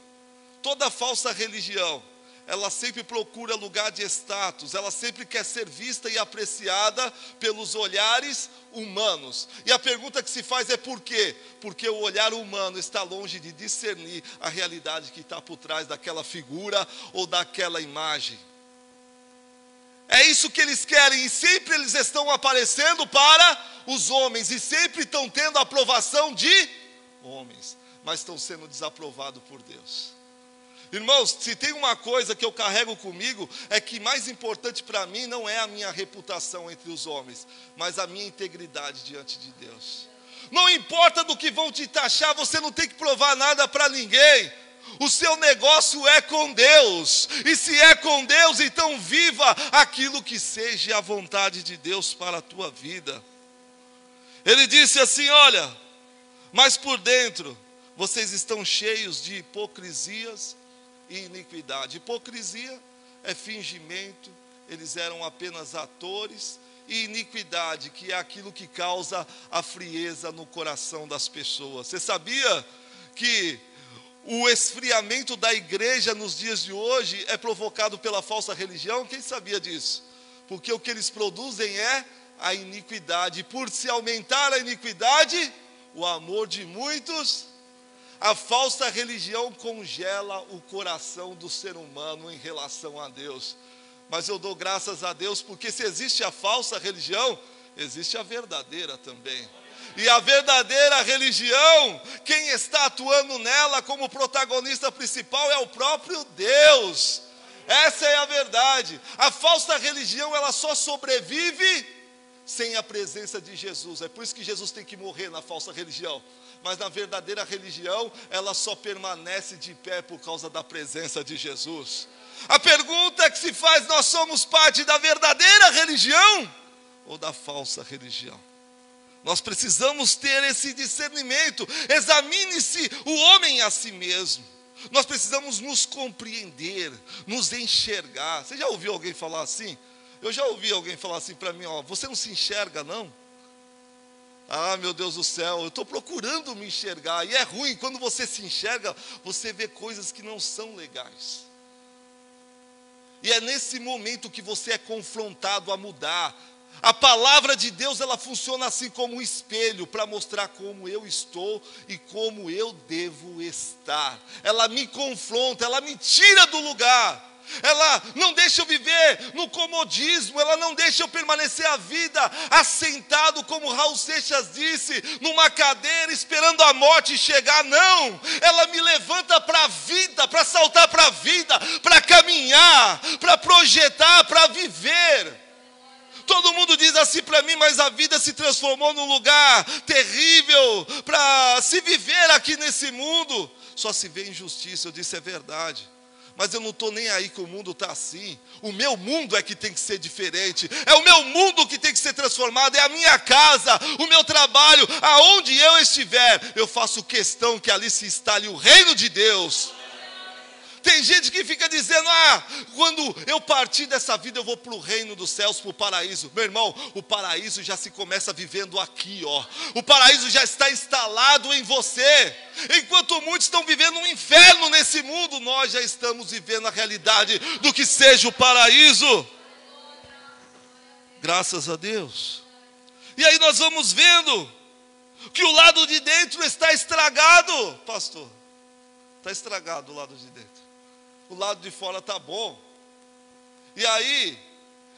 Toda falsa religião, ela sempre procura lugar de status, ela sempre quer ser vista e apreciada pelos olhares humanos. E a pergunta que se faz é por quê? Porque o olhar humano está longe de discernir a realidade que está por trás daquela figura ou daquela imagem. É isso que eles querem, e sempre eles estão aparecendo para os homens, e sempre estão tendo a aprovação de homens, mas estão sendo desaprovados por Deus. Irmãos, se tem uma coisa que eu carrego comigo, é que mais importante para mim não é a minha reputação entre os homens, mas a minha integridade diante de Deus. Não importa do que vão te taxar, você não tem que provar nada para ninguém. O seu negócio é com Deus, e se é com Deus, então viva aquilo que seja a vontade de Deus para a tua vida. Ele disse assim: olha, mas por dentro vocês estão cheios de hipocrisias e iniquidade. Hipocrisia é fingimento, eles eram apenas atores, e iniquidade, que é aquilo que causa a frieza no coração das pessoas. Você sabia que o esfriamento da igreja nos dias de hoje é provocado pela falsa religião? Quem sabia disso? Porque o que eles produzem é a iniquidade. Por se aumentar a iniquidade, o amor de muitos, a falsa religião congela o coração do ser humano em relação a Deus. Mas eu dou graças a Deus, porque se existe a falsa religião, existe a verdadeira também. E a verdadeira religião, quem está atuando nela como protagonista principal é o próprio Deus. Essa é a verdade. A falsa religião, ela só sobrevive sem a presença de Jesus. É por isso que Jesus tem que morrer na falsa religião. Mas na verdadeira religião, ela só permanece de pé por causa da presença de Jesus. A pergunta que se faz: nós somos parte da verdadeira religião ou da falsa religião? Nós precisamos ter esse discernimento. Examine-se o homem a si mesmo. Nós precisamos nos compreender, nos enxergar. Você já ouviu alguém falar assim? Eu já ouvi alguém falar assim para mim: ó, você não se enxerga não? Ah, meu Deus do céu, eu estou procurando me enxergar. E é ruim, quando você se enxerga, você vê coisas que não são legais. E é nesse momento que você é confrontado a mudar. A palavra de Deus, ela funciona assim como um espelho, para mostrar como eu estou e como eu devo estar. Ela me confronta, ela me tira do lugar. Ela não deixa eu viver no comodismo, ela não deixa eu permanecer a vida assentado, como Raul Seixas disse, numa cadeira esperando a morte chegar. Não, ela me levanta para a vida, para saltar para a vida, para caminhar, para projetar, para viver. Todo mundo diz assim para mim: mas a vida se transformou num lugar terrível para se viver aqui nesse mundo. Só se vê injustiça. Eu disse: é verdade. Mas eu não estou nem aí que o mundo está assim. O meu mundo é que tem que ser diferente. É o meu mundo que tem que ser transformado. É a minha casa, o meu trabalho, aonde eu estiver, eu faço questão que ali se instale o reino de Deus. Tem gente que fica dizendo: ah, quando eu partir dessa vida eu vou para o reino dos céus, para o paraíso. Meu irmão, o paraíso já se começa vivendo aqui, ó. O paraíso já está instalado em você. Enquanto muitos estão vivendo um inferno nesse mundo, nós já estamos vivendo a realidade do que seja o paraíso. Graças a Deus. E aí nós vamos vendo que o lado de dentro está estragado, pastor. Está estragado o lado de dentro. O lado de fora está bom. E aí,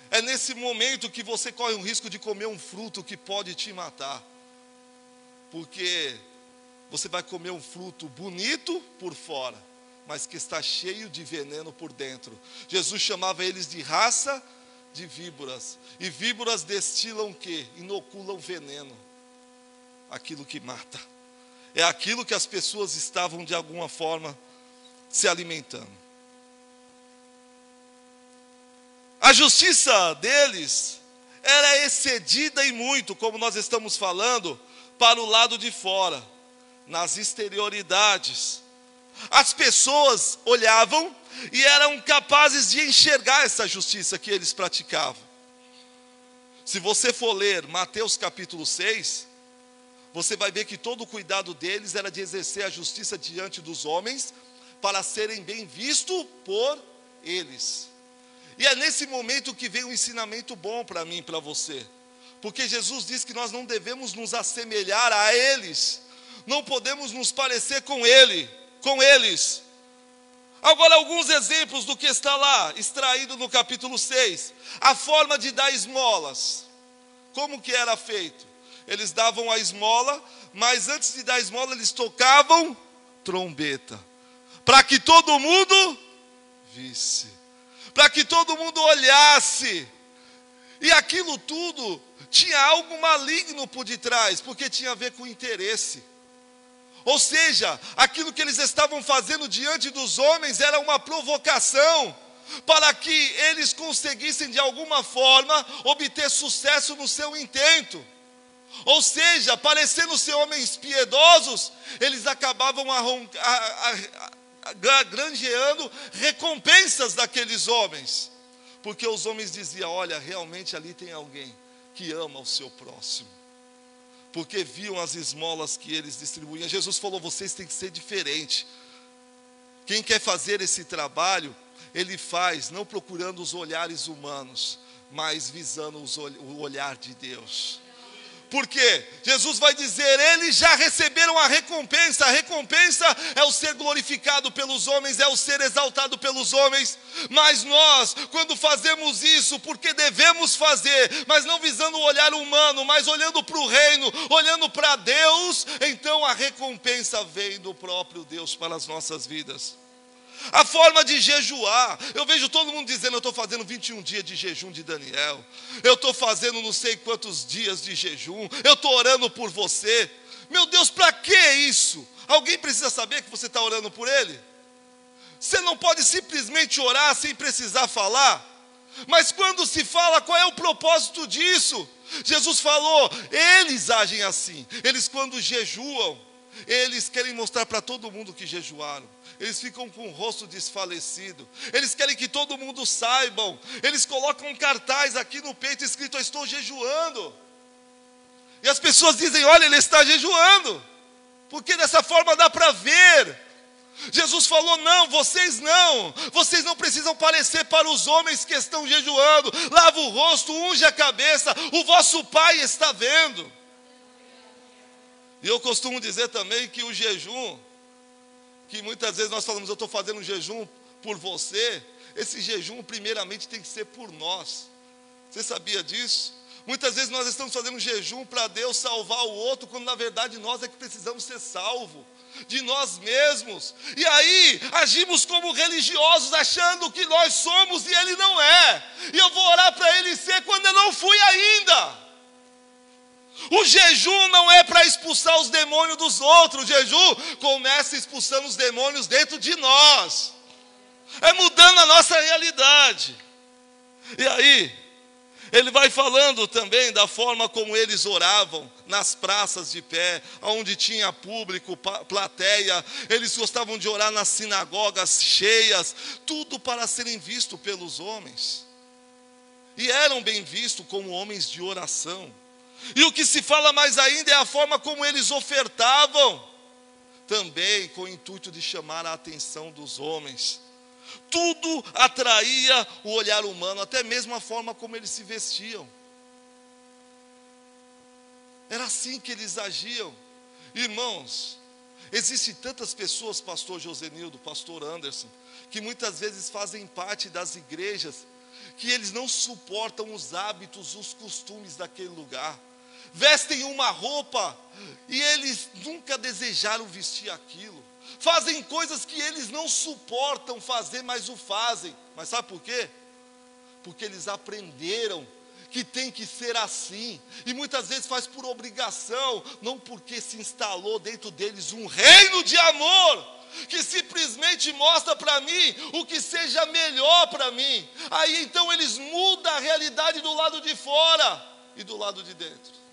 é nesse momento que você corre o risco de comer um fruto que pode te matar. Porque você vai comer um fruto bonito por fora, mas que está cheio de veneno por dentro. Jesus chamava eles de raça de víboras. E víboras destilam o quê? Inoculam veneno. Aquilo que mata. É aquilo que as pessoas estavam de alguma forma se alimentando. A justiça deles era excedida em muito, como nós estamos falando, para o lado de fora, nas exterioridades. As pessoas olhavam e eram capazes de enxergar essa justiça que eles praticavam. Se você for ler Mateus capítulo 6, você vai ver que todo o cuidado deles era de exercer a justiça diante dos homens, para serem bem vistos por eles. E é nesse momento que vem um ensinamento bom para mim e para você. Porque Jesus diz que nós não devemos nos assemelhar a eles. Não podemos nos parecer com eles. Agora, alguns exemplos do que está lá, extraído no capítulo 6. A forma de dar esmolas. Como que era feito? Eles davam a esmola, mas antes de dar a esmola, eles tocavam trombeta. Para que todo mundo visse. Para que todo mundo olhasse. E aquilo tudo tinha algo maligno por detrás, porque tinha a ver com interesse. Ou seja, aquilo que eles estavam fazendo diante dos homens era uma provocação, para que eles conseguissem de alguma forma obter sucesso no seu intento. Ou seja, parecendo ser homens piedosos, eles acabavam granjeando recompensas daqueles homens, porque os homens diziam: olha, realmente ali tem alguém que ama o seu próximo, porque viam as esmolas que eles distribuíam. Jesus falou: vocês têm que ser diferentes. Quem quer fazer esse trabalho, ele faz não procurando os olhares humanos, mas visando o olhar de Deus. Porque Jesus vai dizer: eles já receberam a recompensa. A recompensa é o ser glorificado pelos homens, é o ser exaltado pelos homens. Mas nós, quando fazemos isso, porque devemos fazer, mas não visando o olhar humano, mas olhando para o reino, olhando para Deus, então a recompensa vem do próprio Deus para as nossas vidas. a forma de jejuar. Eu vejo todo mundo dizendo, eu estou fazendo 21 dias de jejum de Daniel, eu estou fazendo não sei quantos dias de jejum, eu estou orando por você. Meu Deus, para que isso? Alguém precisa saber que você está orando por ele? Você não pode simplesmente orar sem precisar falar. Mas quando se fala, qual é o propósito disso? Jesus falou, eles agem assim. Eles quando jejuam, eles querem mostrar para todo mundo que jejuaram. Eles ficam com o rosto desfalecido. Eles querem que todo mundo saibam. Eles colocam um cartaz aqui no peito escrito, eu estou jejuando. E as pessoas dizem, olha, ele está jejuando. Porque dessa forma dá para ver. Jesus falou, não, vocês não precisam parecer para os homens que estão jejuando. Lava o rosto, unge a cabeça, o vosso Pai está vendo. E eu costumo dizer também que o jejum, que muitas vezes nós falamos, eu estou fazendo um jejum por você, esse jejum primeiramente tem que ser por nós. Você sabia disso? Muitas vezes nós estamos fazendo um jejum para Deus salvar o outro, quando na verdade nós é que precisamos ser salvos de nós mesmos. E aí agimos como religiosos, achando que nós somos e Ele não é. E eu vou orar para Ele ser quando eu não fui ainda. O jejum não é para expulsar os demônios dos outros. O jejum começa expulsando os demônios dentro de nós. É mudando a nossa realidade. E aí ele vai falando também da forma como eles oravam nas praças de pé, onde tinha público, plateia. Eles gostavam de orar nas sinagogas cheias, tudo para serem vistos pelos homens. E eram bem vistos como homens de oração. E o que se fala mais ainda é a forma como eles ofertavam, também com o intuito de chamar a atenção dos homens. Tudo atraía o olhar humano, até mesmo a forma como eles se vestiam. Era assim que eles agiam. Irmãos, existem tantas pessoas, pastor Josenildo, pastor Anderson, que muitas vezes fazem parte das igrejas, que eles não suportam os hábitos, os costumes daquele lugar. Vestem uma roupa e eles nunca desejaram vestir aquilo. Fazem coisas que eles não suportam fazer, mas o fazem. Mas sabe por quê? Porque eles aprenderam que tem que ser assim. E muitas vezes faz por obrigação, não porque se instalou dentro deles um reino de amor, que simplesmente mostra para mim o que seja melhor para mim. Aí então eles mudam a realidade do lado de fora e do lado de dentro.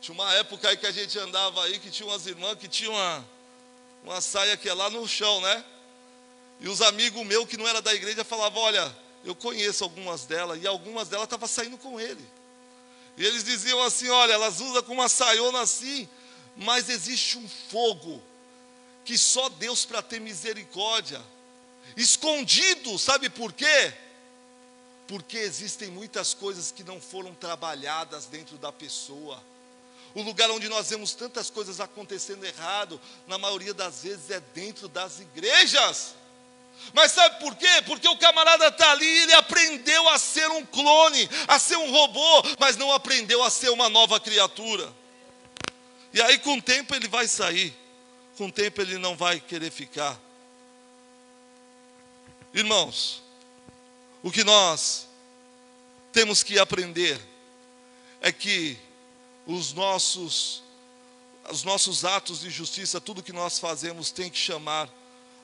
Tinha uma época aí que a gente andava aí, que tinha umas irmãs que tinham uma saia que é lá no chão, né? E os amigos meus que não era da igreja falavam, olha, eu conheço algumas delas, e algumas delas estavam saindo com ele. E eles diziam assim, olha, elas usam com uma saiona assim, mas existe um fogo, que só Deus para ter misericórdia, escondido, sabe por quê? Porque existem muitas coisas que não foram trabalhadas dentro da pessoa. O lugar onde nós vemos tantas coisas acontecendo errado, na maioria das vezes é dentro das igrejas. Mas sabe por quê? Porque o camarada está ali, ele aprendeu a ser um clone, a ser um robô, mas não aprendeu a ser uma nova criatura. E aí com o tempo ele vai sair, com o tempo ele não vai querer ficar. Irmãos, o que nós temos que aprender é que os nossos atos de justiça, tudo que nós fazemos tem que chamar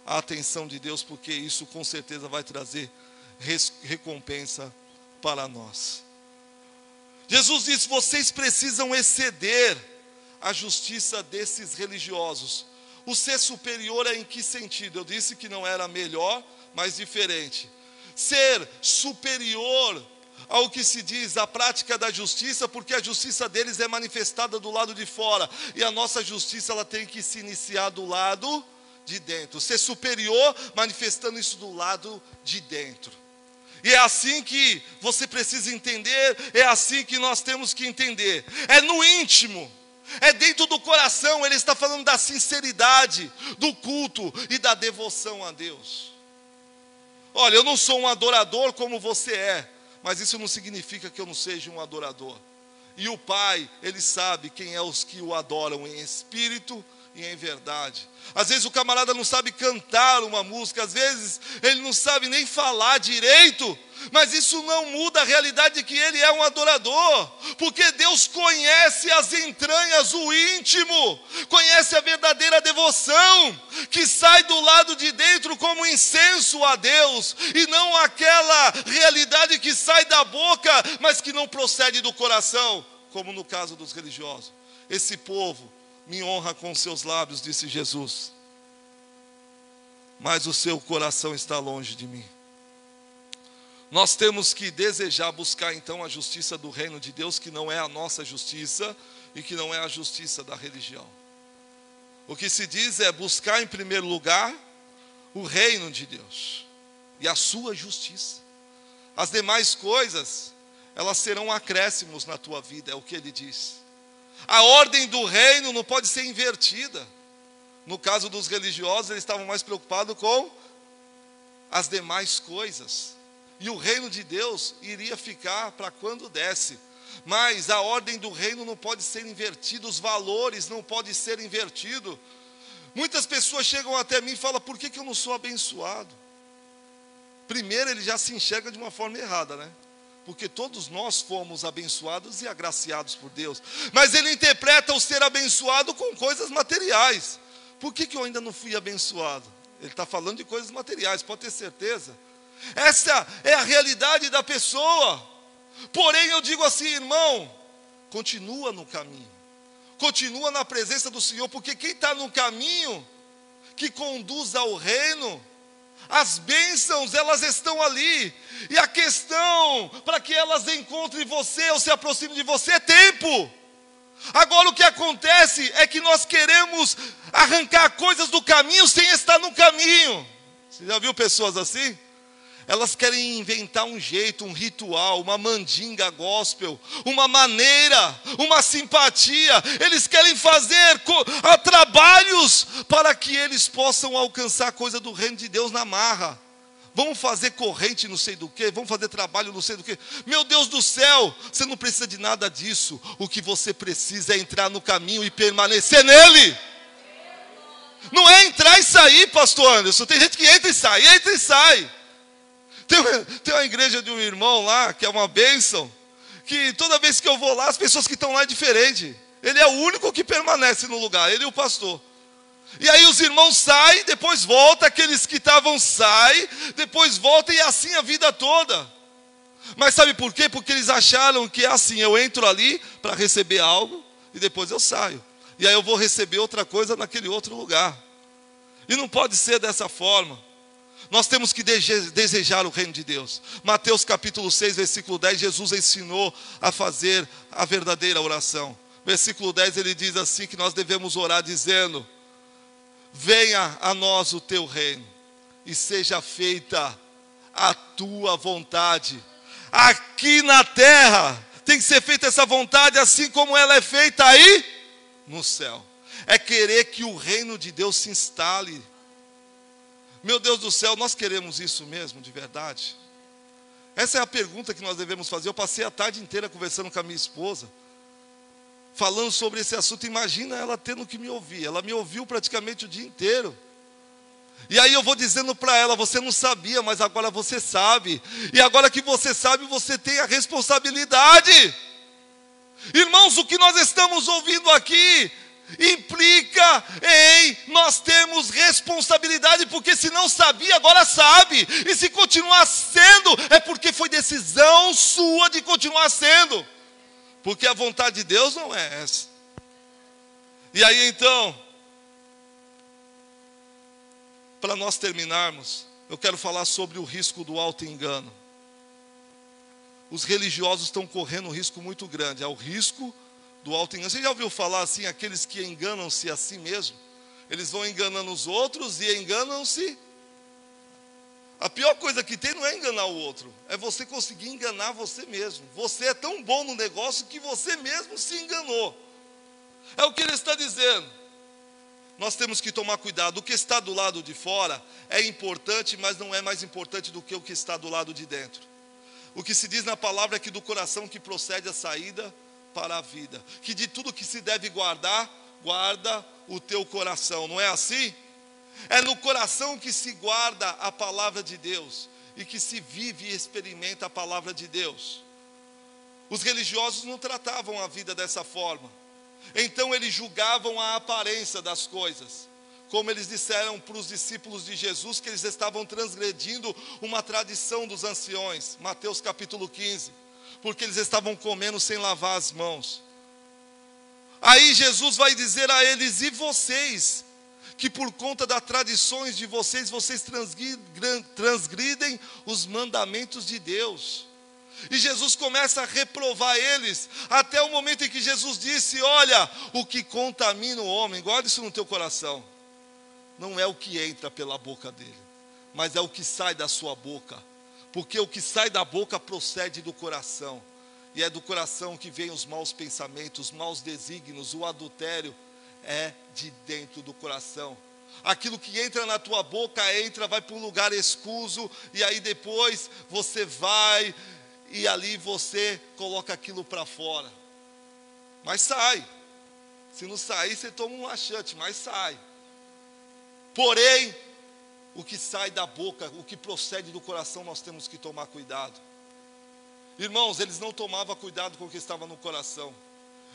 a atenção de Deus, porque isso com certeza vai trazer recompensa para nós. Jesus disse, vocês precisam exceder a justiça desses religiosos. O ser superior é em que sentido? Eu disse que não era melhor, mas diferente. Ser superior ao que se diz a prática da justiça, porque a justiça deles é manifestada do lado de fora, e a nossa justiça ela tem que se iniciar do lado de dentro, ser superior manifestando isso do lado de dentro. E é assim que você precisa entender, é assim que nós temos que entender, é no íntimo, é dentro do coração. Ele está falando da sinceridade, do culto e da devoção a Deus. Olha, eu não sou um adorador como você é, mas isso não significa que eu não seja um adorador. E o Pai, Ele sabe quem é os que o adoram em espírito e em verdade. Às vezes o camarada não sabe cantar uma música, às vezes ele não sabe nem falar direito, mas isso não muda a realidade de que ele é um adorador, porque Deus conhece as entranhas, o íntimo, conhece a verdadeira devoção, que sai do lado de dentro como incenso a Deus, e não aquela realidade que sai da boca, mas que não procede do coração, como no caso dos religiosos. Esse povo me honra com seus lábios, disse Jesus, mas o seu coração está longe de mim. Nós temos que desejar, buscar então a justiça do reino de Deus, que não é a nossa justiça e que não é a justiça da religião. O que se diz é buscar em primeiro lugar o reino de Deus e a sua justiça. As demais coisas, elas serão acréscimos na tua vida, é o que ele diz. A ordem do reino não pode ser invertida. No caso dos religiosos, eles estavam mais preocupados com as demais coisas. E o reino de Deus iria ficar para quando desce. Mas a ordem do reino não pode ser invertida, os valores não podem ser invertidos. Muitas pessoas chegam até mim e falam, por que eu não sou abençoado? Primeiro, ele já se enxerga de uma forma errada, né? Porque todos nós fomos abençoados e agraciados por Deus. Mas ele interpreta o ser abençoado com coisas materiais. Por que eu ainda não fui abençoado? Ele está falando de coisas materiais, pode ter certeza. Essa é a realidade da pessoa. Porém eu digo assim, irmão, continua no caminho. Continua na presença do Senhor, porque quem está no caminho que conduz ao reino, as bênçãos, elas estão ali. E a questão para que elas encontrem você ou se aproximem de você é tempo. Agora o que acontece é que nós queremos arrancar coisas do caminho sem estar no caminho. Você já viu pessoas assim? Elas querem inventar um jeito, um ritual, uma mandinga gospel, uma maneira, uma simpatia. Eles querem fazer trabalhos para que eles possam alcançar coisa do reino de Deus na marra. Vamos fazer corrente não sei do que, vamos fazer trabalho não sei do que. Meu Deus do céu, você não precisa de nada disso. O que você precisa é entrar no caminho e permanecer nele. Não é entrar e sair, pastor Anderson. Tem gente que entra e sai. Tem uma igreja de um irmão lá, que é uma bênção, que toda vez que eu vou lá, as pessoas que estão lá é diferente. Ele é o único que permanece no lugar, ele e o pastor. E aí os irmãos saem, depois voltam, aqueles que estavam saem, depois voltam, e assim a vida toda. Mas sabe por quê? Porque eles acharam que é assim, eu entro ali para receber algo, e depois eu saio. E aí eu vou receber outra coisa naquele outro lugar. E não pode ser dessa forma. Nós temos que desejar o reino de Deus. Mateus capítulo 6, versículo 10, Jesus ensinou a fazer a verdadeira oração. Versículo 10, ele diz assim, que nós devemos orar dizendo, venha a nós o teu reino, e seja feita a tua vontade. Aqui na terra, tem que ser feita essa vontade, assim como ela é feita aí no céu. É querer que o reino de Deus se instale. Meu Deus do céu, nós queremos isso mesmo, de verdade? Essa é a pergunta que nós devemos fazer. Eu passei a tarde inteira conversando com a minha esposa, falando sobre esse assunto. Imagina ela tendo que me ouvir. Ela me ouviu praticamente o dia inteiro. E aí eu vou dizendo para ela, você não sabia, mas agora você sabe. E agora que você sabe, você tem a responsabilidade. Irmãos, o que nós estamos ouvindo aqui implica em nós termos responsabilidade, porque se não sabia, agora sabe, e se continuar sendo, é porque foi decisão sua de continuar sendo, porque a vontade de Deus não é essa. E aí então, para nós terminarmos, eu quero falar sobre o risco do auto-engano. Os religiosos estão correndo um risco muito grande, é o risco do auto-engano. Você já ouviu falar assim, aqueles que enganam-se a si mesmo? Eles vão enganando os outros e enganam-se. A pior coisa que tem não é enganar o outro, é você conseguir enganar você mesmo. Você é tão bom no negócio que você mesmo se enganou. É o que ele está dizendo. Nós temos que tomar cuidado. O que está do lado de fora é importante, mas não é mais importante do que o que está do lado de dentro. O que se diz na palavra é que do coração que procede a saída para a vida, que de tudo que se deve guardar, guarda o teu coração. Não é assim? É no coração que se guarda a palavra de Deus e que se vive e experimenta a palavra de Deus. Os religiosos não tratavam a vida dessa forma. Então eles julgavam a aparência das coisas. Como eles disseram para os discípulos de Jesus que eles estavam transgredindo uma tradição dos anciões. Mateus capítulo 15. Porque eles estavam comendo sem lavar as mãos. Aí Jesus vai dizer a eles: e vocês, que por conta das tradições de vocês, vocês transgridem os mandamentos de Deus. E Jesus começa a reprovar eles, até o momento em que Jesus disse: olha, o que contamina o homem, guarda isso no teu coração, não é o que entra pela boca dele, mas é o que sai da sua boca, porque o que sai da boca procede do coração, e é do coração que vem os maus pensamentos, os maus desígnios, o adultério é de dentro do coração. Aquilo que entra na tua boca, vai para um lugar escuso, e aí depois você vai, e ali você coloca aquilo para fora. Mas sai. Se não sair, você toma um laxante, mas sai. Porém, o que sai da boca, o que procede do coração, nós temos que tomar cuidado. Irmãos, eles não tomavam cuidado com o que estava no coração.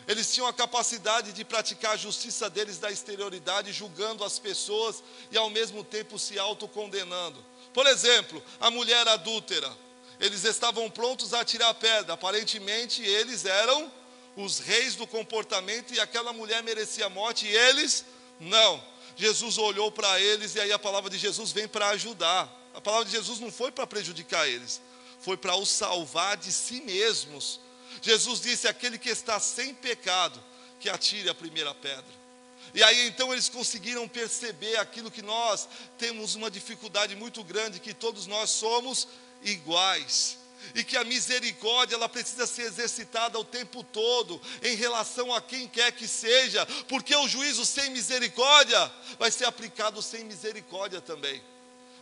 Eles tinham a capacidade de praticar a justiça deles da exterioridade, julgando as pessoas e ao mesmo tempo se autocondenando. Por exemplo, a mulher adúltera. Eles estavam prontos a atirar pedra. Aparentemente, eles eram os reis do comportamento e aquela mulher merecia morte e eles não. Jesus olhou para eles e aí a palavra de Jesus vem para ajudar. A palavra de Jesus não foi para prejudicar eles, foi para os salvar de si mesmos. Jesus disse: aquele que está sem pecado, que atire a primeira pedra. E aí então eles conseguiram perceber aquilo que nós temos uma dificuldade muito grande, que todos nós somos iguais. E que a misericórdia, ela precisa ser exercitada o tempo todo, em relação a quem quer que seja, porque o juízo sem misericórdia, vai ser aplicado sem misericórdia também.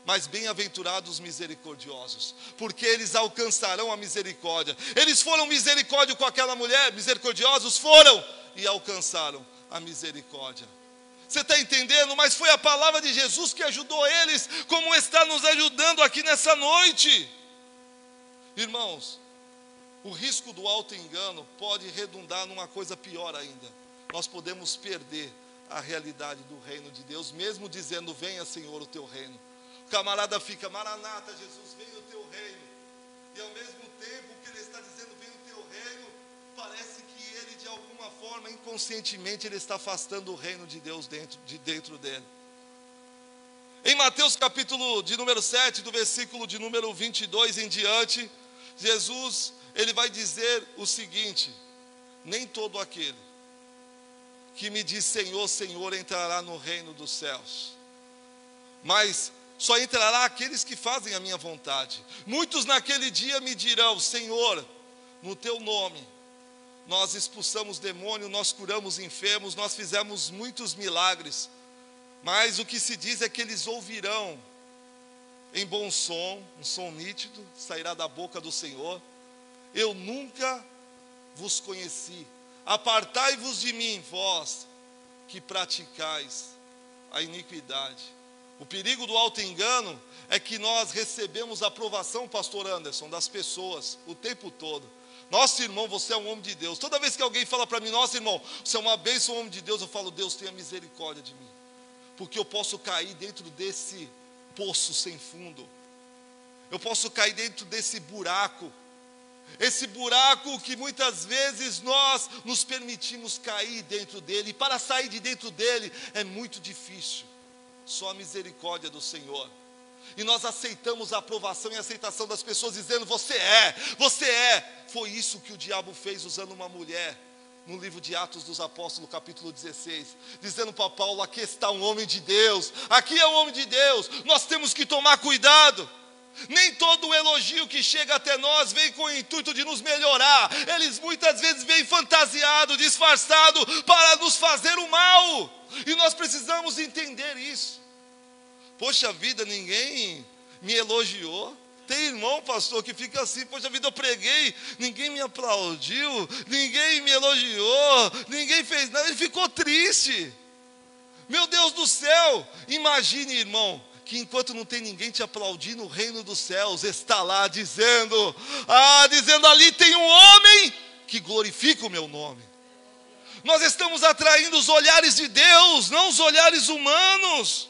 Mas bem-aventurados os misericordiosos, porque eles alcançarão a misericórdia. Eles foram misericórdia com aquela mulher, misericordiosos foram e alcançaram a misericórdia. Você está entendendo? Mas foi a palavra de Jesus que ajudou eles, como está nos ajudando aqui nessa noite. Irmãos, o risco do auto-engano pode redundar numa coisa pior ainda. Nós podemos perder a realidade do reino de Deus, mesmo dizendo: venha, Senhor, o teu reino. O camarada fica: Maranata, Jesus, venha o teu reino. E ao mesmo tempo que ele está dizendo: venha o teu reino, parece que ele, de alguma forma, inconscientemente, ele está afastando o reino de Deus dentro dele. Em Mateus capítulo de número 7, do versículo de número 22 em diante, Jesus, ele vai dizer o seguinte: nem todo aquele que me diz Senhor, Senhor, entrará no reino dos céus, mas só entrará aqueles que fazem a minha vontade. Muitos naquele dia me dirão: Senhor, no teu nome nós expulsamos demônio, nós curamos enfermos, nós fizemos muitos milagres. Mas o que se diz é que eles ouvirão em bom som, um som nítido, sairá da boca do Senhor: eu nunca vos conheci, apartai-vos de mim, vós que praticais a iniquidade. O perigo do auto-engano é que nós recebemos a aprovação, pastor Anderson, das pessoas o tempo todo. Nossa, irmão, você é um homem de Deus. Toda vez que alguém fala para mim: nossa, irmão, você é uma bênção, um homem de Deus, eu falo: Deus tenha misericórdia de mim, porque eu posso cair dentro desse poço sem fundo. Eu posso cair dentro desse buraco. Esse buraco que muitas vezes nós nos permitimos cair dentro dele. E para sair de dentro dele é muito difícil. Só a misericórdia do Senhor. E nós aceitamos a aprovação e a aceitação das pessoas, dizendo: você é, você é. Foi isso que o diabo fez usando uma mulher, no livro de Atos dos Apóstolos, capítulo 16, dizendo para Paulo: aqui está um homem de Deus, aqui é um homem de Deus, nós temos que tomar cuidado. Nem todo elogio que chega até nós vem com o intuito de nos melhorar. Eles muitas vezes vêm fantasiado, disfarçado, para nos fazer o mal. E nós precisamos entender isso. Poxa vida, ninguém me elogiou. tem irmão, pastor, que fica assim: poxa vida, eu preguei, ninguém me aplaudiu, ninguém me elogiou, ninguém fez nada, ele ficou triste. Meu Deus do céu, imagine, irmão, que enquanto não tem ninguém te aplaudindo, o reino dos céus está lá dizendo, ali tem um homem que glorifica o meu nome. Nós estamos atraindo os olhares de Deus, não os olhares humanos.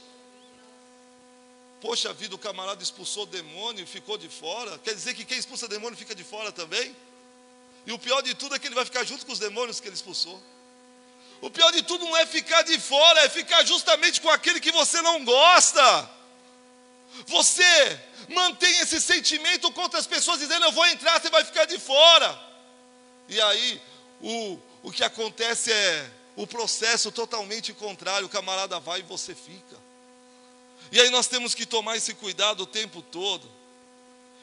Poxa vida, o camarada expulsou o demônio e ficou de fora. Quer dizer que quem expulsa demônio fica de fora também? E o pior de tudo é que ele vai ficar junto com os demônios que ele expulsou. O pior de tudo não é ficar de fora, é ficar justamente com aquele que você não gosta. Você mantém esse sentimento contra as pessoas dizendo: eu vou entrar, você vai ficar de fora. E aí o que acontece é o processo totalmente contrário. O camarada vai e você fica. E aí nós temos que tomar esse cuidado o tempo todo.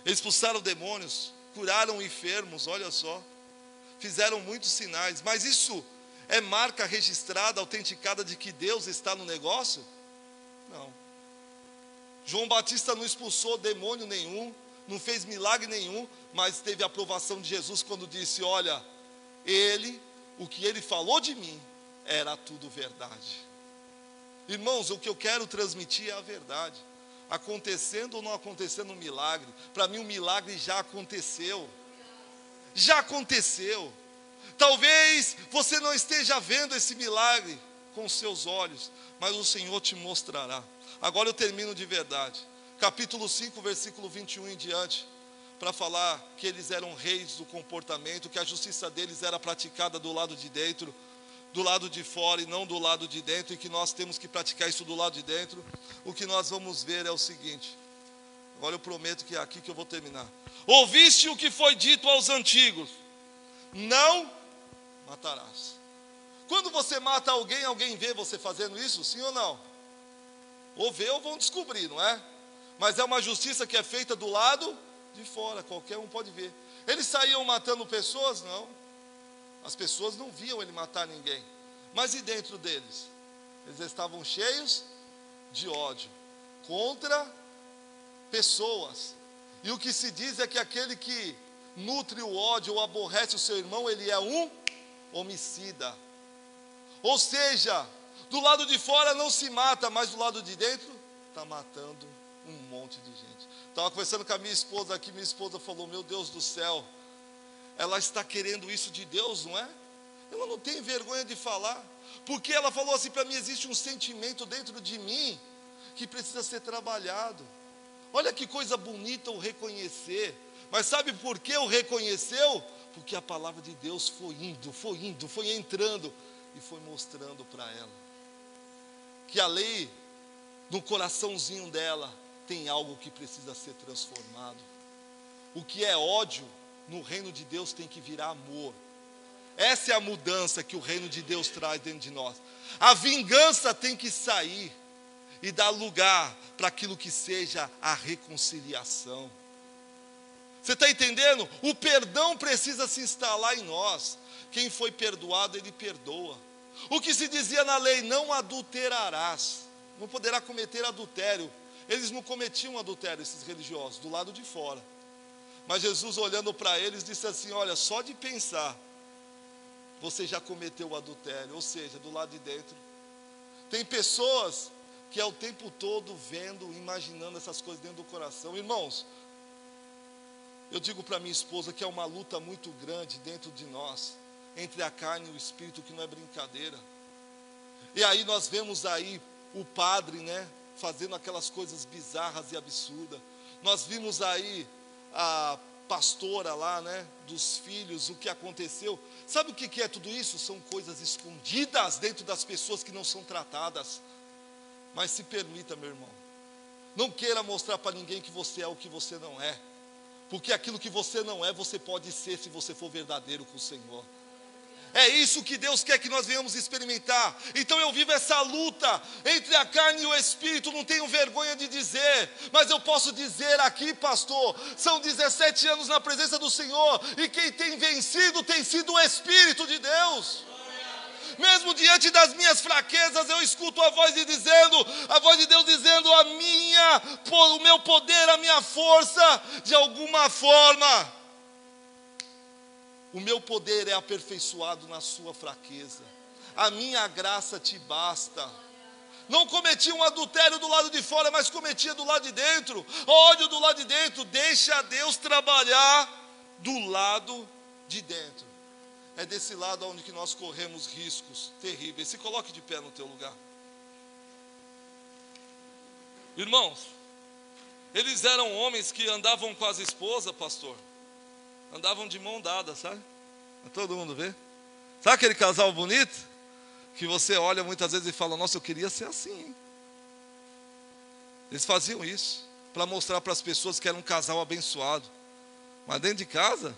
Eles expulsaram demônios, curaram enfermos, olha só, fizeram muitos sinais. Mas isso é marca registrada, autenticada de que Deus está no negócio? Não. João Batista não expulsou demônio nenhum, não fez milagre nenhum, mas teve a aprovação de Jesus quando disse: olha, o que ele falou de mim era tudo verdade. Irmãos, o que eu quero transmitir é a verdade. Acontecendo ou não acontecendo um milagre, para mim o milagre já aconteceu. Já aconteceu. Talvez você não esteja vendo esse milagre com os seus olhos, mas o Senhor te mostrará. Agora eu termino de verdade. Capítulo 5, versículo 21 em diante, para falar que eles eram reis do comportamento, que a justiça deles era praticada do lado de dentro, do lado de fora e não do lado de dentro, e que nós temos que praticar isso do lado de dentro. O que nós vamos ver é o seguinte. Agora eu prometo que é aqui que eu vou terminar. Ouviste o que foi dito aos antigos: não matarás. Quando você mata alguém, alguém vê você fazendo isso? Sim ou não? Ou vê ou vão descobrir, não é? Mas é uma justiça que é feita do lado de fora, qualquer um pode ver. Eles saíam matando pessoas? Não. As pessoas não viam ele matar ninguém. Mas e dentro deles? Eles estavam cheios de ódio contra pessoas. E o que se diz é que aquele que nutre o ódio ou aborrece o seu irmão, ele é um homicida. Ou seja, do lado de fora não se mata, mas do lado de dentro está matando um monte de gente. Estava conversando com a minha esposa aqui, minha esposa falou: meu Deus do céu, ela está querendo isso de Deus, não é? Ela não tem vergonha de falar, porque ela falou assim para mim: existe um sentimento dentro de mim que precisa ser trabalhado. Olha que coisa bonita o reconhecer. Mas sabe por que o reconheceu? Porque a palavra de Deus foi entrando e foi mostrando para ela que ali, no coraçãozinho dela, tem algo que precisa ser transformado. O que é ódio, no reino de Deus tem que virar amor. Essa é a mudança que o reino de Deus traz dentro de nós. A vingança tem que sair e dar lugar para aquilo que seja a reconciliação. Você está entendendo? O perdão precisa se instalar em nós. Quem foi perdoado, ele perdoa. O que se dizia na lei: não adulterarás, não poderá cometer adultério. Eles não cometiam adultério, esses religiosos, do lado de fora. Mas Jesus, olhando para eles, disse assim: olha, só de pensar, você já cometeu o adultério. Ou seja, do lado de dentro. Tem pessoas que é o tempo todo vendo, imaginando essas coisas dentro do coração. Irmãos, eu digo para minha esposa que é uma luta muito grande dentro de nós, entre a carne e o espírito, que não é brincadeira. E aí nós vemos aí o padre, né, fazendo aquelas coisas bizarras e absurdas. Nós vimos aí a pastora lá, né, dos filhos, o que aconteceu. Sabe o que é tudo isso? São coisas escondidas dentro das pessoas que não são tratadas. Mas se permita, meu irmão, não queira mostrar para ninguém que você é o que você não é. Porque aquilo que você não é, você pode ser se você for verdadeiro com o Senhor. É isso que Deus quer que nós venhamos experimentar. Então eu vivo essa luta entre a carne e o espírito, não tenho vergonha de dizer, mas eu posso dizer aqui, pastor, são 17 anos na presença do Senhor, e quem tem vencido tem sido o Espírito de Deus. Mesmo diante das minhas fraquezas, eu escuto a voz de Deus dizendo, o meu poder, a minha força, de alguma forma, o meu poder é aperfeiçoado na sua fraqueza. A minha graça te basta. Não cometi um adultério do lado de fora, mas cometia do lado de dentro. Ódio do lado de dentro. Deixa Deus trabalhar do lado de dentro. É desse lado onde que nós corremos riscos terríveis. Se coloque de pé no teu lugar. Irmãos, eles eram homens que andavam com as esposas, pastor. Andavam de mão dada, sabe? Todo mundo vê. Sabe aquele casal bonito? Que você olha muitas vezes e fala, nossa, eu queria ser assim, hein? Eles faziam isso para mostrar para as pessoas que era um casal abençoado. Mas dentro de casa,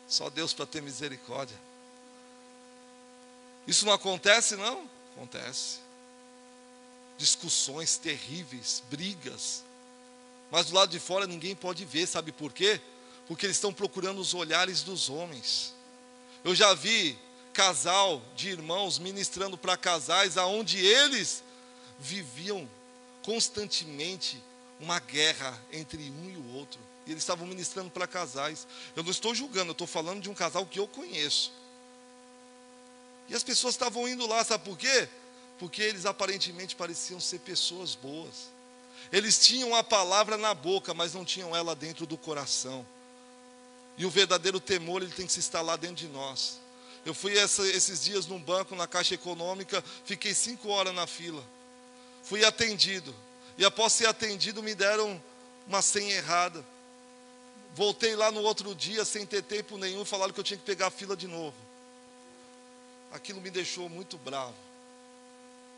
só Deus para ter misericórdia. Isso não acontece, não? Acontece. Discussões terríveis, brigas. Mas do lado de fora ninguém pode ver, sabe por quê? Porque eles estão procurando os olhares dos homens. Eu já vi casal de irmãos ministrando para casais aonde eles viviam constantemente uma guerra entre um e o outro. E eles estavam ministrando para casais. Eu não estou julgando, eu estou falando de um casal que eu conheço. E as pessoas estavam indo lá, sabe por quê? Porque eles aparentemente pareciam ser pessoas boas. Eles tinham a palavra na boca, mas não tinham ela dentro do coração. E o verdadeiro temor, ele tem que se instalar dentro de nós. Eu fui esses dias num banco, na Caixa Econômica, fiquei 5 horas na fila. Fui atendido. E após ser atendido, me deram uma senha errada. Voltei lá no outro dia, sem ter tempo nenhum, falaram que eu tinha que pegar a fila de novo. Aquilo me deixou muito bravo.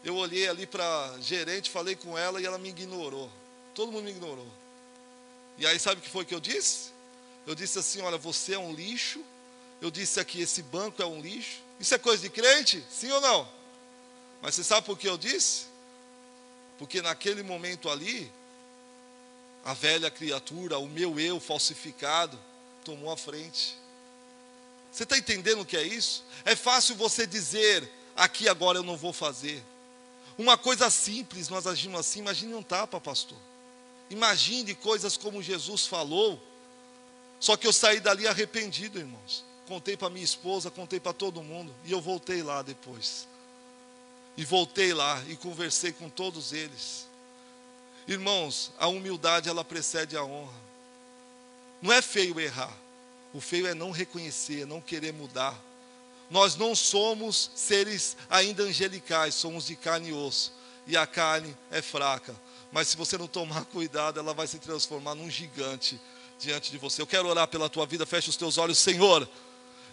Eu olhei ali para a gerente, falei com ela e ela me ignorou. Todo mundo me ignorou. E aí sabe o que foi que eu disse? Eu disse assim, olha, você é um lixo. Eu disse aqui, esse banco é um lixo. Isso é coisa de crente? Sim ou não? Mas você sabe por que eu disse? Porque naquele momento ali, a velha criatura, o meu eu falsificado, tomou a frente. Você está entendendo o que é isso? É fácil você dizer, aqui agora eu não vou fazer. Uma coisa simples, nós agimos assim, imagine um tapa, pastor. Imagine coisas como Jesus falou. Só que eu saí dali arrependido, irmãos. Contei para minha esposa, contei para todo mundo. E eu voltei lá depois. E voltei lá e conversei com todos eles. Irmãos, a humildade ela precede a honra. Não é feio errar. O feio é não reconhecer, não querer mudar. Nós não somos seres ainda angelicais, somos de carne e osso. E a carne é fraca. Mas se você não tomar cuidado, ela vai se transformar num gigante diante de você. Eu quero orar pela tua vida, fecha os teus olhos. Senhor,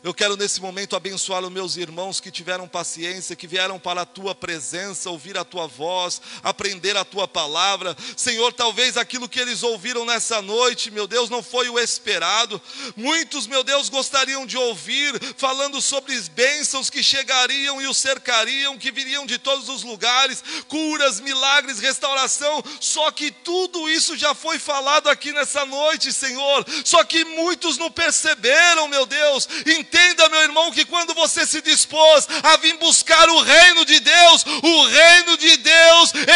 eu quero nesse momento abençoar os meus irmãos que tiveram paciência, que vieram para a tua presença, ouvir a tua voz, aprender a tua palavra. Senhor, talvez aquilo que eles ouviram nessa noite, meu Deus, não foi o esperado. Muitos, meu Deus, gostariam de ouvir, falando sobre bênçãos que chegariam e os cercariam, que viriam de todos os lugares, curas, milagres, restauração. Só que tudo isso já foi falado aqui nessa noite, Senhor. Só que muitos não perceberam, meu Deus. Entenda, meu irmão, que quando você se dispôs a vir buscar o reino de Deus,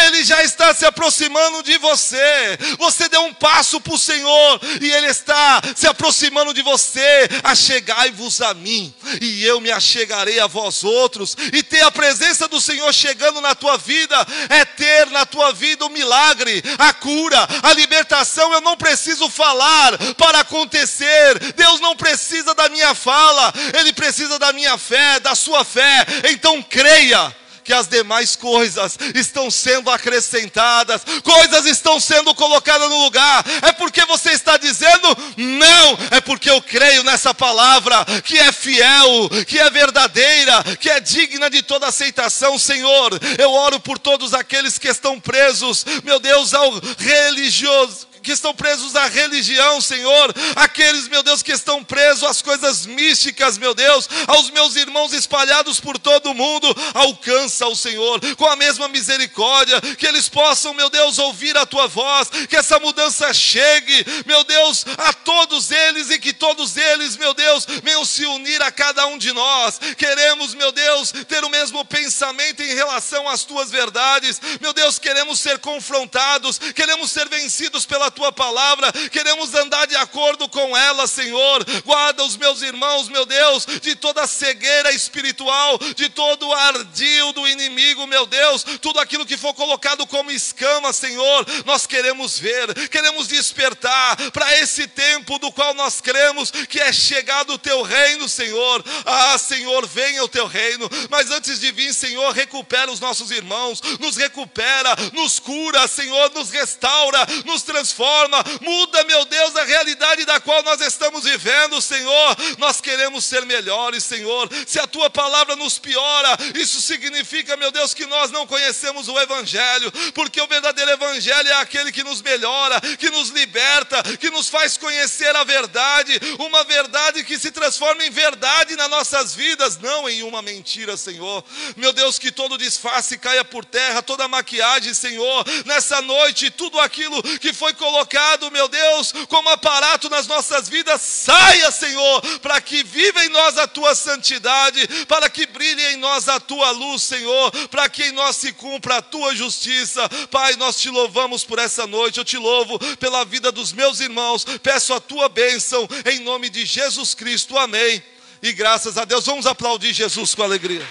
ele já está se aproximando de você. Você deu um passo para o Senhor e Ele está se aproximando de você. Achegai-vos a mim e eu me achegarei a vós outros. E ter a presença do Senhor chegando na tua vida é ter na tua vida o milagre, a cura, a libertação. Eu não preciso falar para acontecer. Deus não precisa da minha fala, Ele precisa da minha fé, da sua fé. Então creia que as demais coisas estão sendo acrescentadas, coisas estão sendo colocadas no lugar. É porque você está dizendo não, é porque eu creio nessa palavra que é fiel, que é verdadeira, que é digna de toda aceitação. Senhor, eu oro por todos aqueles que estão presos, meu Deus, ao religioso, que estão presos à religião, Senhor, aqueles, meu Deus, que estão presos às coisas místicas, meu Deus, aos meus irmãos espalhados por todo o mundo, alcança-o, Senhor, com a mesma misericórdia, que eles possam, meu Deus, ouvir a Tua voz, que essa mudança chegue, meu Deus, a todos eles, e que todos eles, meu Deus, venham se unir a cada um de nós. Queremos, meu Deus, ter o mesmo pensamento em relação às Tuas verdades, meu Deus, queremos ser confrontados, queremos ser vencidos pela Tua palavra, queremos andar de acordo com ela, Senhor. Guarda os meus irmãos, meu Deus, de toda a cegueira espiritual, de todo o ardil do inimigo, meu Deus, tudo aquilo que for colocado como escama, Senhor, nós queremos ver, queremos despertar para esse tempo do qual nós cremos que é chegado o Teu reino, Senhor. Ah, Senhor, venha o Teu reino, mas antes de vir, Senhor, recupera os nossos irmãos, nos recupera, nos cura, Senhor, nos restaura, nos transforma, muda, meu Deus, a realidade da qual nós estamos vivendo, Senhor. Nós queremos ser melhores, Senhor. Se a Tua palavra nos piora, isso significa, meu Deus, que nós não conhecemos o Evangelho, porque o verdadeiro Evangelho é aquele que nos melhora, que nos liberta, que nos faz conhecer a verdade, uma verdade que se transforma em verdade nas nossas vidas, não em uma mentira, Senhor. Meu Deus, que todo disfarce caia por terra, toda maquiagem, Senhor, nessa noite, tudo aquilo que foi colocado, meu Deus, como aparato nas nossas vidas, saia, Senhor, para que viva em nós a Tua santidade, para que brilhe em nós a Tua luz, Senhor, para que em nós se cumpra a Tua justiça. Pai, nós Te louvamos por essa noite, eu Te louvo pela vida dos meus irmãos, peço a Tua bênção, em nome de Jesus Cristo, amém, e graças a Deus. Vamos aplaudir Jesus com alegria.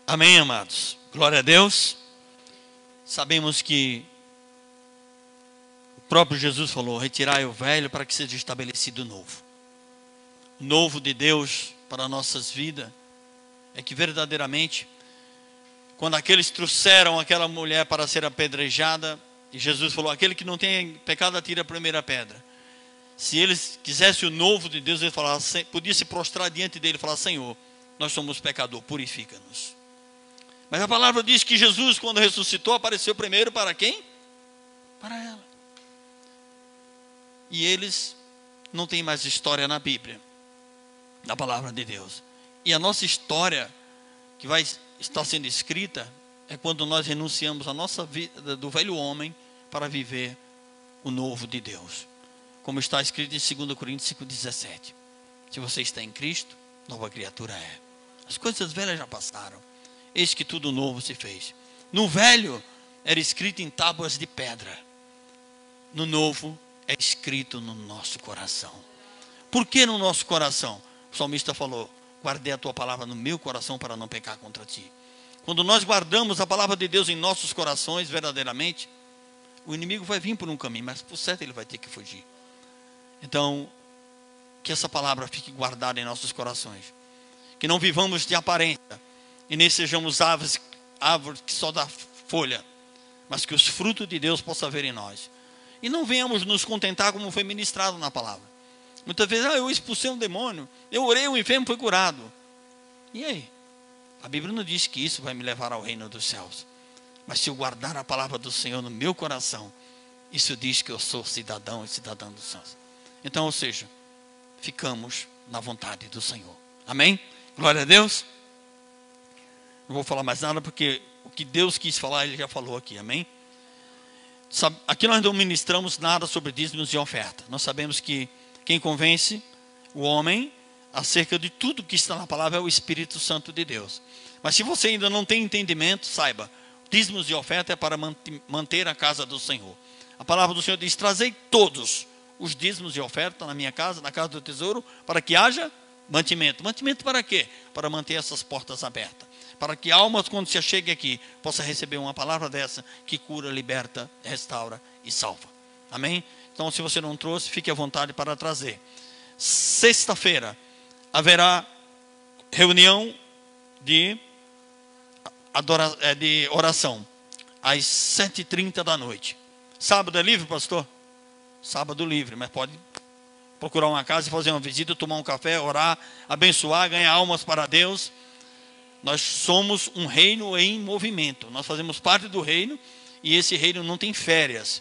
Amém, amados. Glória a Deus. Sabemos que o próprio Jesus falou: retirai o velho para que seja estabelecido o novo. O novo de Deus para nossas vidas é que verdadeiramente, quando aqueles trouxeram aquela mulher para ser apedrejada, e Jesus falou: aquele que não tem pecado atira a primeira pedra. Se eles quisessem o novo de Deus, ele falava, podia se prostrar diante dele e falar: Senhor, nós somos pecadores, purifica-nos. Mas a palavra diz que Jesus, quando ressuscitou, apareceu primeiro para quem? Para ela. E eles não têm mais história na Bíblia, na palavra de Deus. E a nossa história, que vai estar sendo escrita, é quando nós renunciamos a nossa vida do velho homem para viver o novo de Deus. Como está escrito em 2 Coríntios 5,17. Se você está em Cristo, nova criatura é. As coisas velhas já passaram, eis que tudo novo se fez. No velho era escrito em tábuas de pedra, no novo é escrito no nosso coração. Por que no nosso coração? O salmista falou: guardei a Tua palavra no meu coração para não pecar contra Ti. Quando nós guardamos a palavra de Deus em nossos corações verdadeiramente, o inimigo vai vir por um caminho, mas por certo ele vai ter que fugir. Então, que essa palavra fique guardada em nossos corações, que não vivamos de aparência e nem sejamos árvores que só dá folha, mas que os frutos de Deus possam haver em nós. E não venhamos nos contentar como foi ministrado na palavra. Muitas vezes, eu expulsei um demônio, eu orei, o enfermo foi curado. E aí? A Bíblia não diz que isso vai me levar ao reino dos céus. Mas se eu guardar a palavra do Senhor no meu coração, isso diz que eu sou cidadão e cidadã dos céus. Então, ou seja, ficamos na vontade do Senhor. Amém? Glória a Deus. Não vou falar mais nada, porque o que Deus quis falar, Ele já falou aqui. Amém? Aqui nós não ministramos nada sobre dízimos e oferta. Nós sabemos que quem convence o homem acerca de tudo que está na palavra é o Espírito Santo de Deus. Mas se você ainda não tem entendimento, saiba, dízimos e oferta é para manter a casa do Senhor. A palavra do Senhor diz: trazei todos os dízimos e oferta na minha casa, na casa do tesouro, para que haja mantimento. Mantimento para quê? Para manter essas portas abertas. Para que almas, quando se achegue aqui, possa receber uma palavra dessa que cura, liberta, restaura e salva. Amém? Então, se você não trouxe, fique à vontade para trazer. Sexta-feira haverá reunião de oração às 7h30 da noite. Sábado é livre, pastor? Sábado livre, mas pode procurar uma casa e fazer uma visita, tomar um café, orar, abençoar, ganhar almas para Deus. Nós somos um reino em movimento. Nós fazemos parte do reino e esse reino não tem férias.